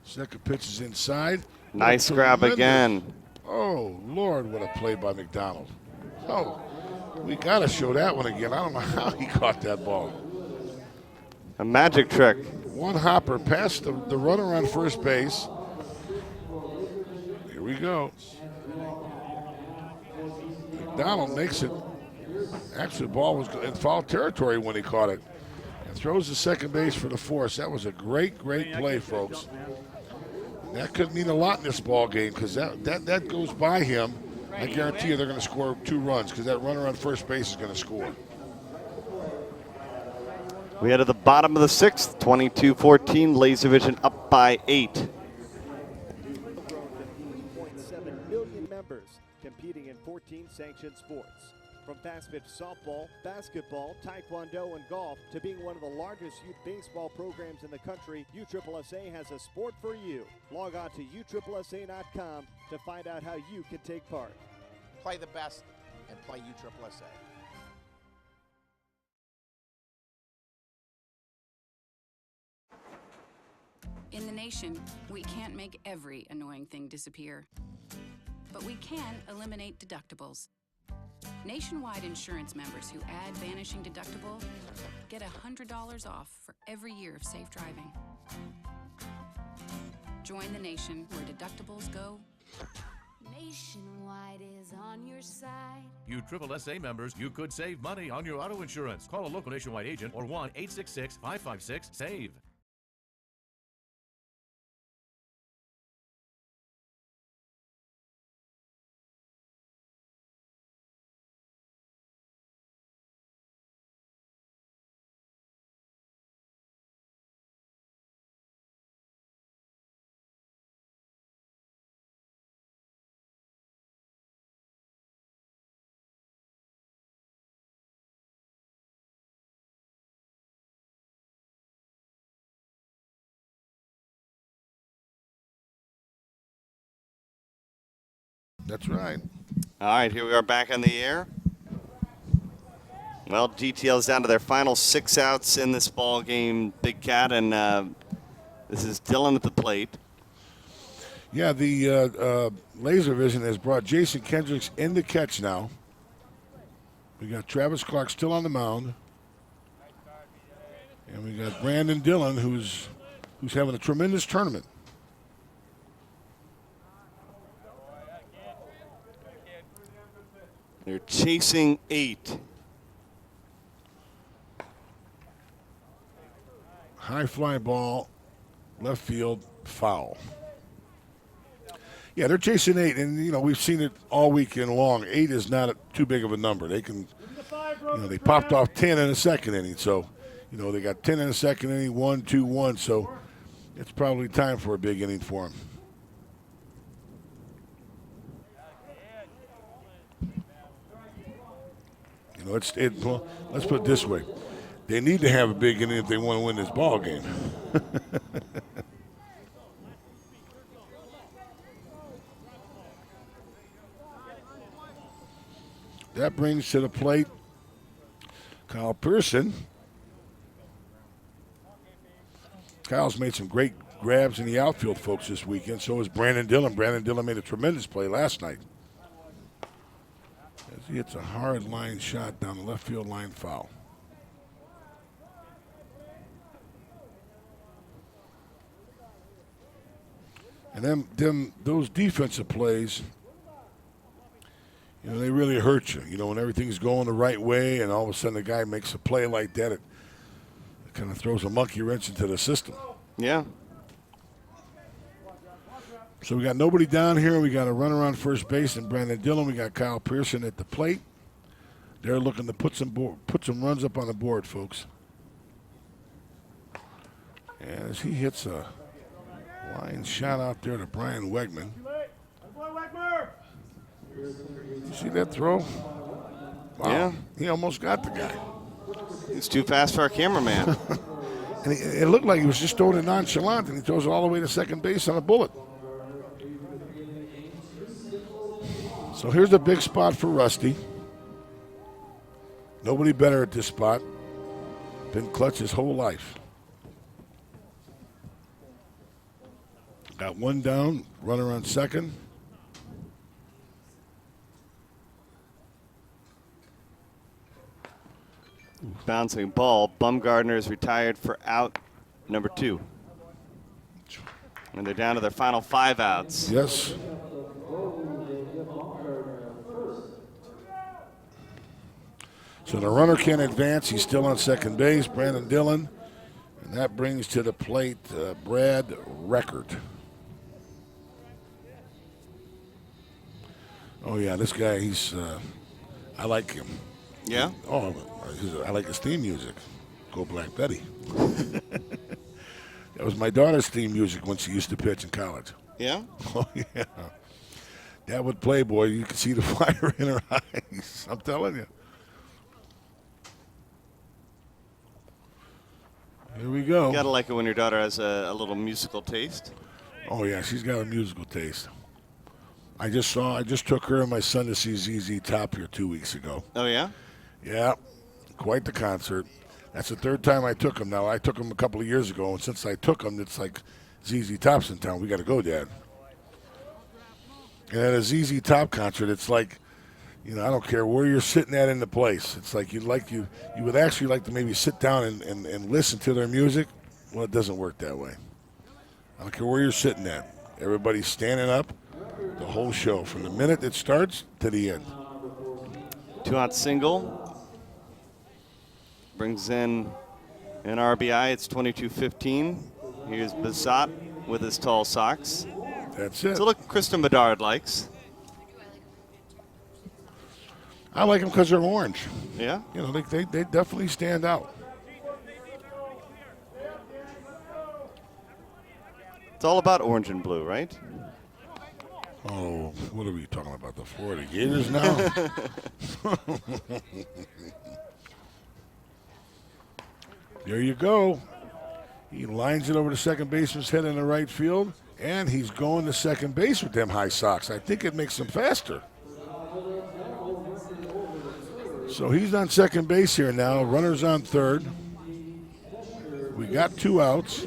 Second pitch is inside. Nice grab again. Oh, Lord, what a play by McDonald. Oh, we got to show that one again. I don't know how he caught that ball. A magic trick. One hopper past the runner on first base. Here we go. McDonald makes it. Actually, the ball was in foul territory when he caught it. And throws the second base for the force. That was a great play, folks. That could mean a lot in this ball game, because that goes by him. I guarantee you they're going to score 2 runs, because that runner on first base is going to score. We head to the bottom of the 6th, 22-14, Laservision up by 8. 15.7 million members competing in 14 sanctioned sports. From fast-pitch softball, basketball, taekwondo, and golf to being one of the largest youth baseball programs in the country, USSSA has a sport for you. Log on to USSSA.com to find out how you can take part. Play the best and play USSSA. In the nation, we can't make every annoying thing disappear, but we can eliminate deductibles. Nationwide insurance members who add vanishing deductible get $100 off for every year of safe driving. Join the nation where deductibles go. Nationwide is on your side. You SSSA members, you could save money on your auto insurance. Call a local Nationwide agent or 1-866-556-SAVE. That's right. All right, here we are back on the air. Well, GTL's down to their final 6 outs in this ball game, Big Cat, and this is Dylan at the plate. Yeah, the Laservision has brought Jason Kendricks in to catch now. We got Travis Clark still on the mound. And we got Brandon Dillon, who's having a tremendous tournament. They're chasing 8. High fly ball, left field, foul. Yeah, they're chasing 8, and you know we've seen it all weekend long. 8 is not too big of a number. They can, they popped off 10 in the second inning, so they got 10 in the second inning, 1-2-1. So it's probably time for a big inning for them. Let's put it this way. They need to have a big inning if they want to win this ball game. That brings to the plate Kyle Pearson. Kyle's made some great grabs in the outfield, folks, this weekend. So has Brandon Dillon. Brandon Dillon made a tremendous play last night. As he hits a hard line shot down the left field line, foul. And then those defensive plays, they really hurt you. When everything's going the right way and all of a sudden the guy makes a play like that, it kind of throws a monkey wrench into the system. Yeah. So we got nobody down here. We got a runner on first base and Brandon Dillon. We got Kyle Pearson at the plate. They're looking to put some runs up on the board, folks. And as he hits a line shot out there to Brian Wegman. You see that throw? Wow. Yeah. He almost got the guy. He's too fast for our cameraman. And it looked like he was just throwing it nonchalant, and he throws it all the way to second base on a bullet. So here's the big spot for Rusty. Nobody better at this spot. Been clutch his whole life. Got one down, runner on second. Bouncing ball. Bumgardner is retired for out number 2. And they're down to their final 5 outs. Yes. So the runner can advance. He's still on second base, Brandon Dillon. And that brings to the plate Brad Record. Oh, yeah, this guy, I like him. Yeah? I like his theme music. Go Black Betty. That was my daughter's theme music when she used to pitch in college. Yeah? Oh, yeah. That would play, boy. You could see the fire in her eyes. I'm telling you. Here we go. You gotta like it when your daughter has a little musical taste. Oh, yeah. She's got a musical taste. I just took her and my son to see ZZ Top here 2 weeks ago. Oh, yeah? Yeah. Quite the concert. That's the third time I took him now. I took him a couple of years ago, and since I took him, it's like ZZ Top's in town. We got to go, Dad. And at a ZZ Top concert, it's like, I don't care where you're sitting at in the place. It's like you would actually like to maybe sit down and listen to their music. Well, it doesn't work that way. I don't care where you're sitting at. Everybody's standing up the whole show, from the minute it starts to the end. 2-out single. Brings in an RBI. It's 22-15. Here's Bazat with his tall socks. That's it. It's a look Kristen Bedard likes. I like them because they're orange. Yeah? They definitely stand out. It's all about orange and blue, right? Oh, what are we talking about? The Florida Gators now? There you go. He lines it over the second baseman's head in the right field, and he's going to second base with them high socks. I think it makes him faster. So he's on second base here now. Runner's on third. We got 2 outs.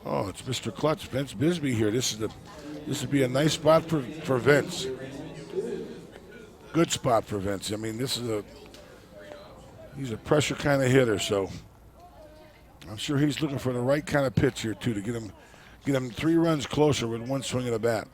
Oh, it's Mr. Clutch, Vince Bisbee here. This would be a nice spot for Vince. Good spot for Vince. I mean, he's a pressure kind of hitter, so I'm sure he's looking for the right kind of pitch here too to get him 3 runs closer with 1 swing of the bat.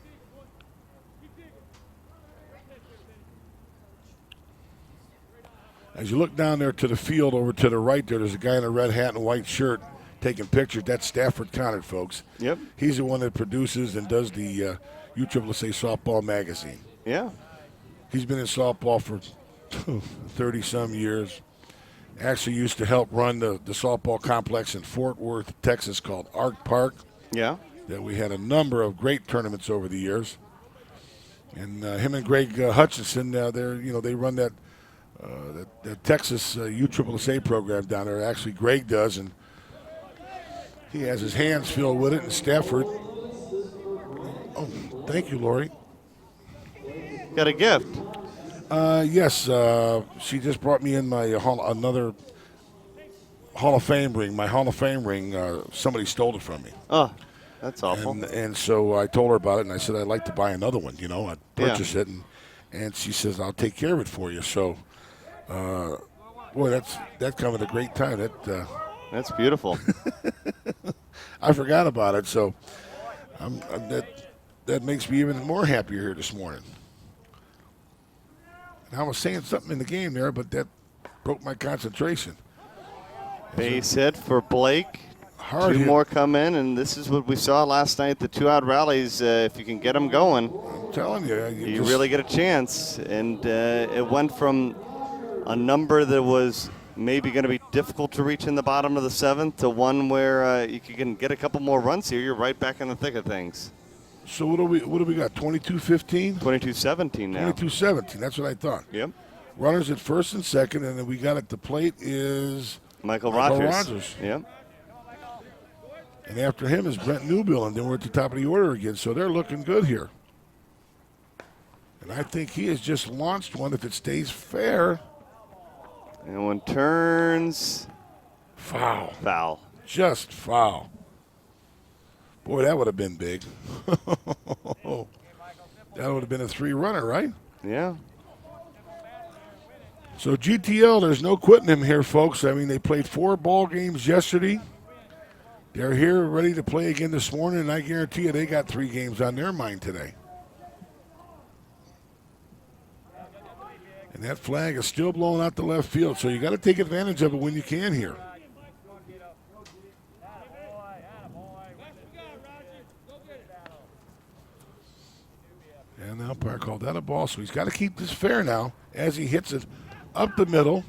As you look down there to the field over to the right there's a guy in a red hat and white shirt taking pictures. That's Stafford Connard, folks. Yep. He's the one that produces and does the USSSA softball magazine. Yeah. He's been in softball for 30-some years. Actually used to help run the softball complex in Fort Worth, Texas called Ark Park. Yeah. That we had a number of great tournaments over the years. And him and Greg Hutchinson, they run that Texas USSSA program down there. Actually, Greg does, and he has his hands filled with it. And Stafford, oh, thank you, Lori. Got a gift. Yes, she just brought me in another Hall of Fame ring. My Hall of Fame ring, somebody stole it from me. Oh, that's awful. And so I told her about it, and I said I'd like to buy another one. I'd purchase it, and she says I'll take care of it for you. So, boy, that come at a great time. That's beautiful. I forgot about it, so that makes me even more happier here this morning. And I was saying something in the game there, but that broke my concentration. Base hit for Blake. Hard 2 hit. more come in, and this is what we saw last night, the 2-out rallies. If you can get them going, I'm telling you, you really get a chance. And it went from a number that was maybe going to be difficult to reach in the bottom of the 7th to one where you can get a couple more runs here. You're right back in the thick of things. So what do we got? 22-15? 22-17 now. 22-17. That's what I thought. Yep. Runners at first and second, and then we got at the plate is Michael Rogers. Yep. And after him is Brent Newbill, and then we're at the top of the order again. So they're looking good here. And I think he has just launched one. If it stays fair. And one turns. Foul. Foul. Just foul. Boy, that would have been big. That would have been a 3-runner, right? Yeah. So GTL, there's no quitting him here, folks. I mean, they played 4 ball games yesterday. They're here ready to play again this morning, and I guarantee you they got 3 games on their mind today. And that flag is still blowing out the left field, so you got to take advantage of it when you can here. And the umpire called that a ball, so he's got to keep this fair now as he hits it up the middle.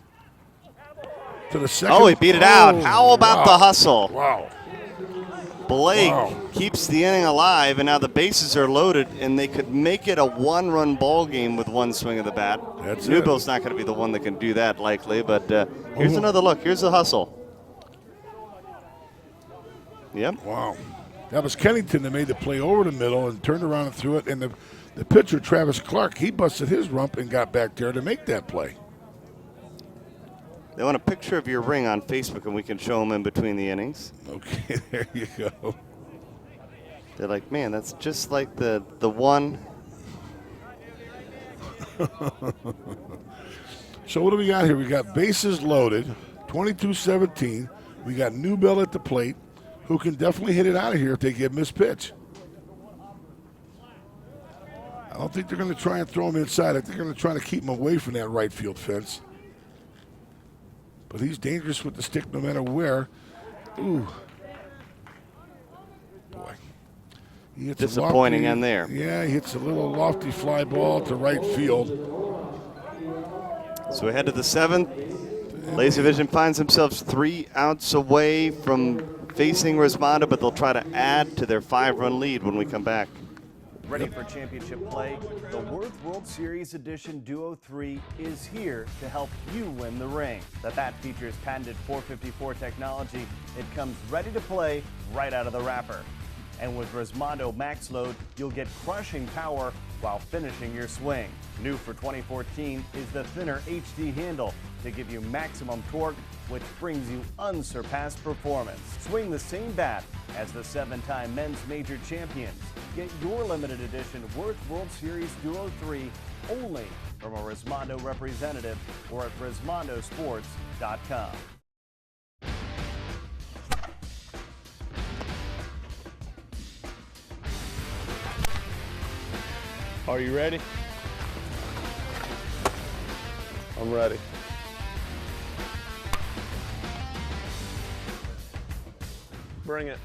to the second. Oh, he beat it out. How about the hustle? Wow. Blake keeps the inning alive, and now the bases are loaded, and they could make it a one-run ball game with one swing of the bat. That's Newbill's not going to be the one that can do that, likely, but here's another look. Here's the hustle. Yep. Wow. That was Kennington that made the play over the middle and turned around and threw it, and the pitcher, Travis Clark, he busted his rump and got back there to make that play. They want a picture of your ring on Facebook, and we can show them in between the innings. Okay, there you go. They're like, man, that's just like the one. So what do we got here? We got bases loaded, 22-17. We got Newbill at the plate, who can definitely hit it out of here if they get missed pitch. I don't think they're going to try and throw him inside. I think they're going to try to keep him away from that right field fence. But he's dangerous with the stick no matter where. Ooh. Boy. He hits disappointing a lofty, end there. Yeah, he hits a little lofty fly ball to right field. So we head to the seventh. Laservision finds themselves 3 outs away from facing Rismondo, but they'll try to add to their 5-run lead when we come back. Ready for championship play? The World Series Edition Duo 3 is here to help you win the ring. The bat features patented 454 technology. It comes ready to play right out of the wrapper. And with Rismondo Max Load, you'll get crushing power while finishing your swing. New for 2014 is the thinner HD handle to give you maximum torque, which brings you unsurpassed performance. Swing the same bat as the 7-time men's major champions. Get your limited edition World Series Duo 3 only from a Rismondo representative or at RismondoSports.com. Are you ready? I'm ready. Bring it.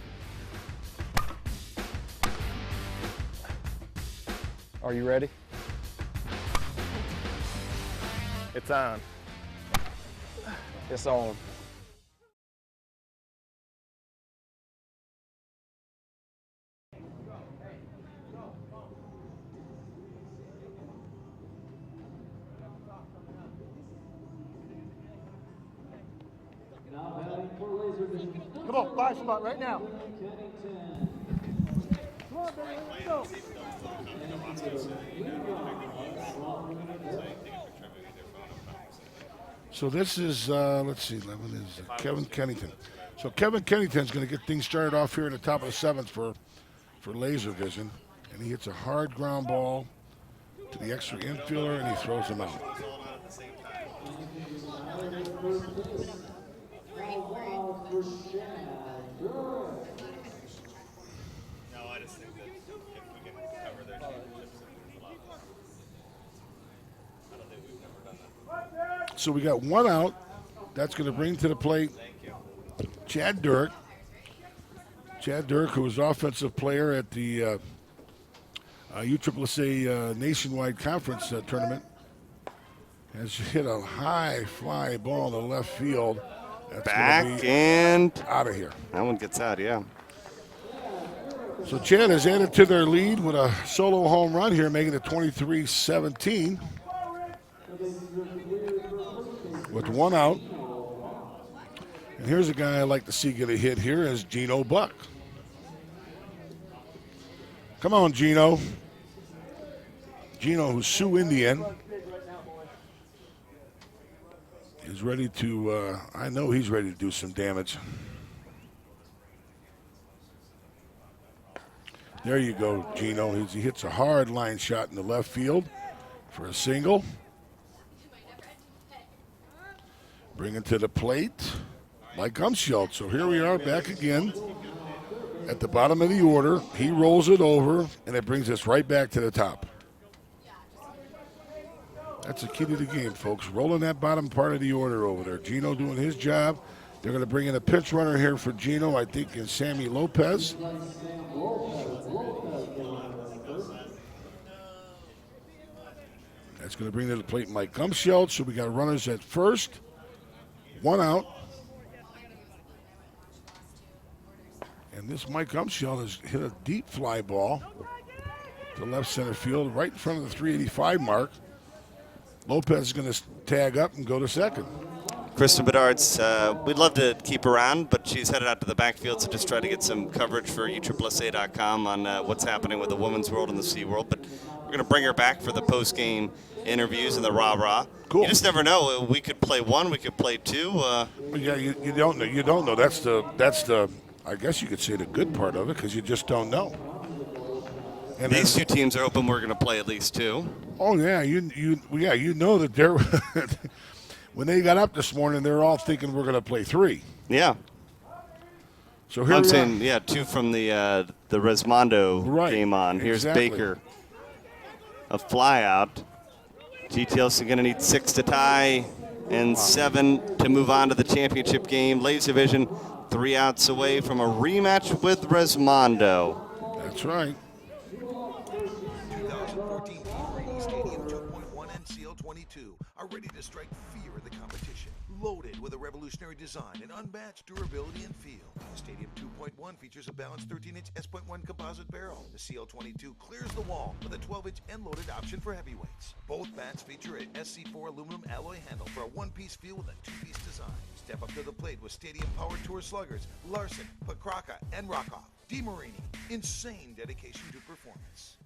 Are you ready? It's on. It's on. Come on, 5 spot right now. Come on, baby, let's go. So this is, let's see, 11 is Kevin Kennington. So Kevin Kennington's going to get things started off here at the top of the 7th for Laservision. And he hits a hard ground ball to the extra infielder, and he throws him out. So we got 1 out. That's going to bring to the plate Chad Dirk. Chad Dirk, who was offensive player at the USSSA Nationwide Conference tournament, has hit a high fly ball in the left field. That's back and out of here. That one gets out, yeah. So Chad has added to their lead with a solo home run here, making it 23-17. With 1 out. And here's a guy I'd like to see get a hit here is Gino Buck. Come on, Gino. Gino, who's Sioux Indian, is ready to, I know he's ready to do some damage. There you go, Gino. He hits a hard line shot in the left field for a single. Bring it to the plate, Mike Umschelt. So here we are back again at the bottom of the order. He rolls it over, and it brings us right back to the top. That's the key to the game, folks. Rolling that bottom part of the order over there. Gino doing his job. They're going to bring in a pinch runner here for Gino, I think, and Sammy Lopez. That's going to bring to the plate Mike Umschelt. So we got runners at first. One out. And this Mike Umschild has hit a deep fly ball to left center field, right in front of the 385 mark. Lopez is going to tag up and go to second. Kristen Bedard's, we'd love to keep her on, but she's headed out to the backfield to just try to get some coverage for USSSA.com on what's happening with the women's world and the Sea World. But we're going to bring her back for the post-game interviews and the rah-rah. Cool. You just never know. We could play one, we could play two. Yeah, you don't know. You don't know. That's the. I guess you could say the good part of it, because you just don't know. And these two teams are hoping we're going to play at least two. Oh yeah, you know that they're when they got up this morning, they're all thinking we're going to play three. Yeah. So here I'm we saying, are. yeah, two from the Resmondo game on. Here's exactly. Baker, a fly out. GTL's going to need 6 to tie and 7 to move on to the championship game. Laservision 3 outs away from a rematch with Resmondo. That's right. 2014 Team Rainy Stadium 2.1 NCL 22 are ready to strike fear in the competition. Loaded with a revolutionary design and unmatched durability and feel. Stadium 2.1 features a balanced 13-inch S.1 composite barrel. The CL22 clears the wall with a 12-inch end-loaded option for heavyweights. Both bats feature an SC4 aluminum alloy handle for a one-piece feel with a two-piece design. Step up to the plate with Stadium Power Tour sluggers Larson, Pokraka, and Rockoff. DeMarini, insane dedication to performance.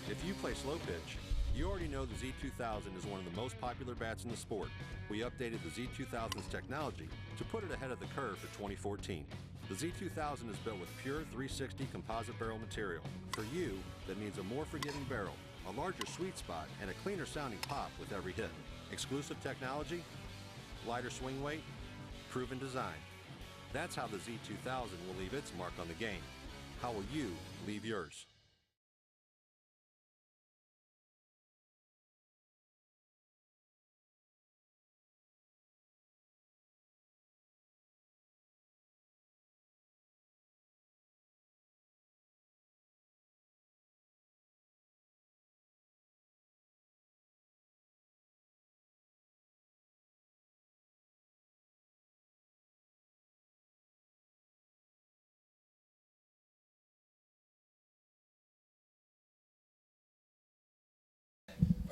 If you play slow pitch, you already know the Z2000 is one of the most popular bats in the sport. We updated the Z2000's technology to put it ahead of the curve for 2014. The Z2000 is built with pure 360 composite barrel material. For you, that means a more forgiving barrel, a larger sweet spot, and a cleaner sounding pop with every hit. Exclusive technology, lighter swing weight, proven design. That's how the Z2000 will leave its mark on the game. How will you leave yours?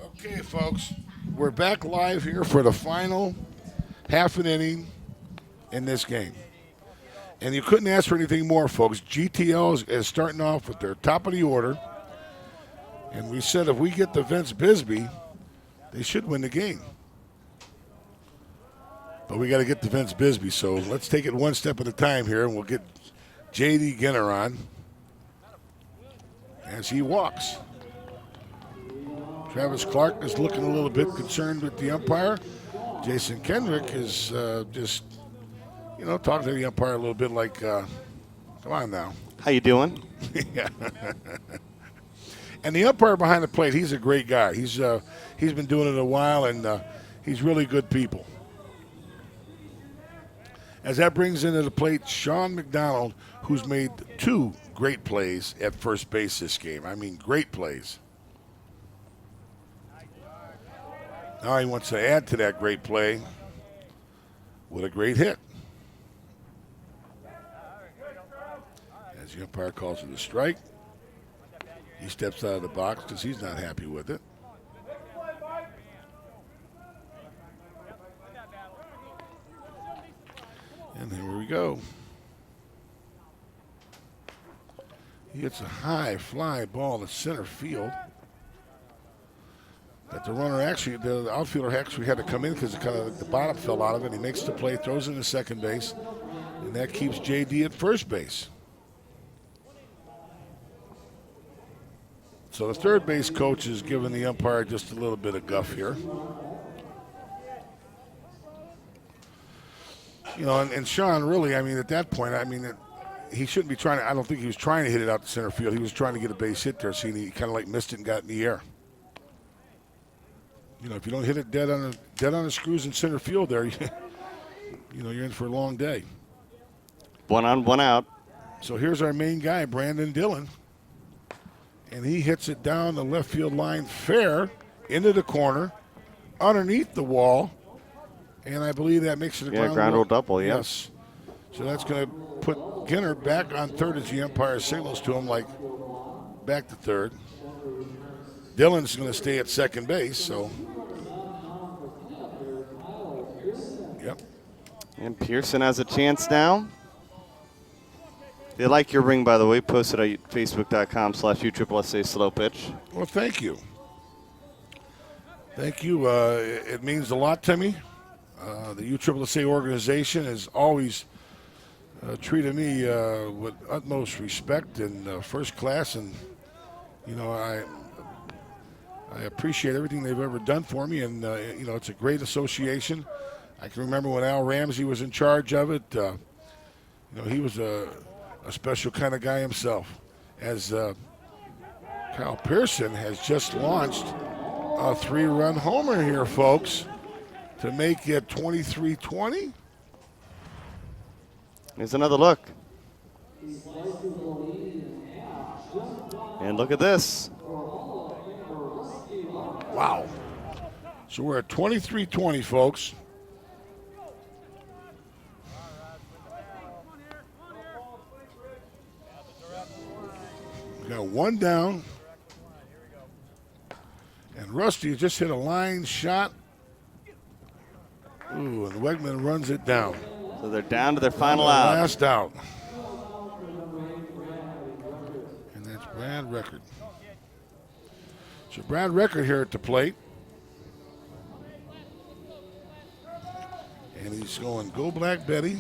Okay, folks, we're back live here for the final half an inning in this game. And you couldn't ask for anything more, folks. GTL is starting off with their top of the order. And we said if we get the Vince Bisbee, they should win the game. But we got to get the Vince Bisbee, so let's take it one step at a time here, and we'll get J.D. Ginner on as he walks. Travis Clark is looking a little bit concerned with the umpire. Jason Kendrick is just, talking to the umpire a little bit like, come on now. How you doing? Yeah. And the umpire behind the plate, he's a great guy. He's been doing it a while, and he's really good people. As that brings into the plate Sean McDonald, who's made 2 great plays at first base this game. I mean, great plays. Now he wants to add to that great play with a great hit. As the umpire calls it a strike, he steps out of the box because he's not happy with it. And here we go. He hits a high fly ball to center field. That the outfielder actually had to come in because the bottom fell out of it. He makes the play, throws it into second base, and that keeps JD at first base. So the third base coach is giving the umpire just a little bit of guff here. And Sean really, at that point, he shouldn't be trying to, I don't think he was trying to hit it out to center field. He was trying to get a base hit there, so he kind of missed it and got in the air. If you don't hit it dead on the screws in center field there, you're in for a long day. 1 on, 1 out. So here's our main guy, Brandon Dillon. And he hits it down the left field line fair into the corner, underneath the wall, And I believe that makes it a ground rule double, yeah. Yes. So that's going to put Ginner back on third as the umpire signals to him, like back to third. Dillon's going to stay at second base, so. Yep. And Pearson has a chance now. They like your ring, by the way. Post it at facebook.com/USSSA slow pitch. Well, thank you. Thank you. It means a lot to me. The USSSA organization has always treated me with utmost respect and first class, and I appreciate everything they've ever done for me, and it's a great association. I can remember when Al Ramsey was in charge of it. He was a special kind of guy himself. As Kyle Pearson has just launched a 3-run homer here, folks, to make it 23-20. Here's another look. And look at this. Wow. So we're at 23-20, folks. We got one down. And Rusty just hit a line shot. Ooh, and Wegman runs it down. So they're down to their final out. Last out. And that's Brad Record. So Brad Record here at the plate. And he's going, go Black Betty.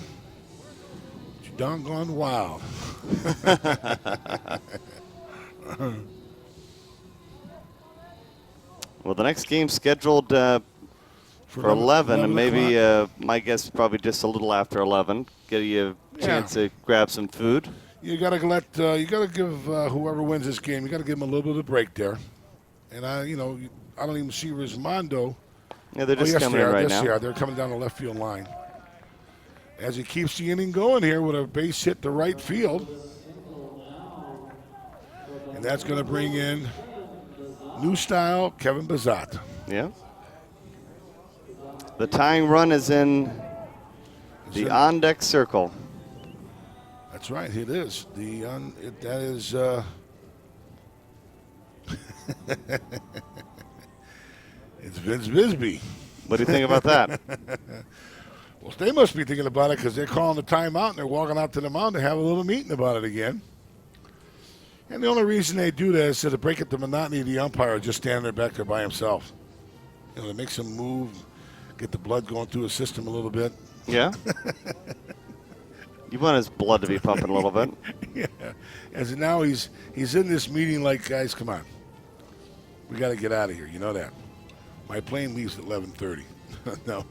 You doggone wild. Well, the next game's scheduled for 11, and maybe my guess is probably just a little after 11. Get you a chance to grab some food. You got to give whoever wins this game, you got to give them a little bit of a break there. And I don't even see Rismondo. Yeah, they're just coming in right now. Yes, they're coming down the left field line. As he keeps the inning going here with a base hit to right field. And that's going to bring in new style Kevin Bazat. Yeah. The tying run is in the on-deck circle. That's right, it is. That is. It's Vince Bisbee. What do you think about that? Well, they must be thinking about it because they're calling the timeout and they're walking out to the mound to have a little meeting about it again. And the only reason they do that is to break up the monotony of the umpire just standing there back there by himself. To make some move, get the blood going through his system a little bit. Yeah. You want his blood to be pumping a little bit. Yeah. As now he's in this meeting like, guys, come on. We got to get out of here. You know that. My plane leaves at 11:30. No.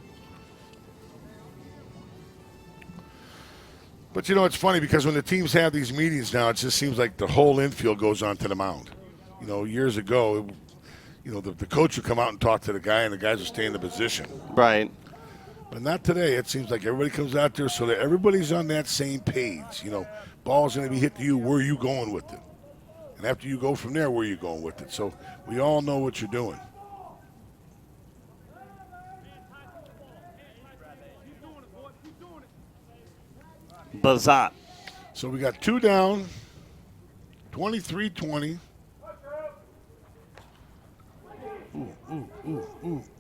But, it's funny because when the teams have these meetings now, it just seems like the whole infield goes onto the mound. Years ago, the coach would come out and talk to the guy, and the guys would stay in the position. Right. But not today. It seems like everybody comes out there so that everybody's on that same page. Ball's going to be hit to you. Where are you going with it? And after you go from there, where are you going with it? So we all know what you're doing. Bazat. So we got 2 down, 23-20.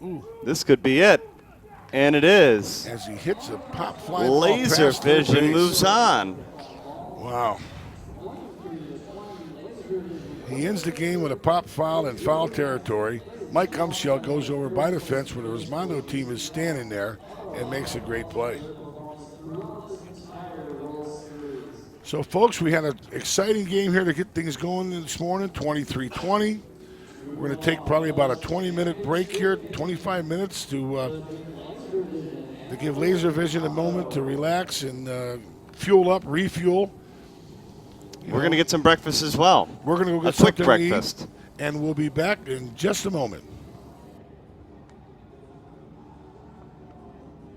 Ooh. This could be it. And it is. As he hits a pop fly. Laservision moves on. Wow. He ends the game with a pop foul in foul territory. Mike Umschel goes over by the fence where the Rismondo team is standing there and makes a great play. So, folks, we had an exciting game here to get things going this morning, 23-20. We're going to take probably about a 20-minute break here, 25 minutes to give Laservision a moment to relax and fuel up, refuel. We're going to get some breakfast as well. We're going to go get a quick something breakfast. to eat, and we'll be back in just a moment.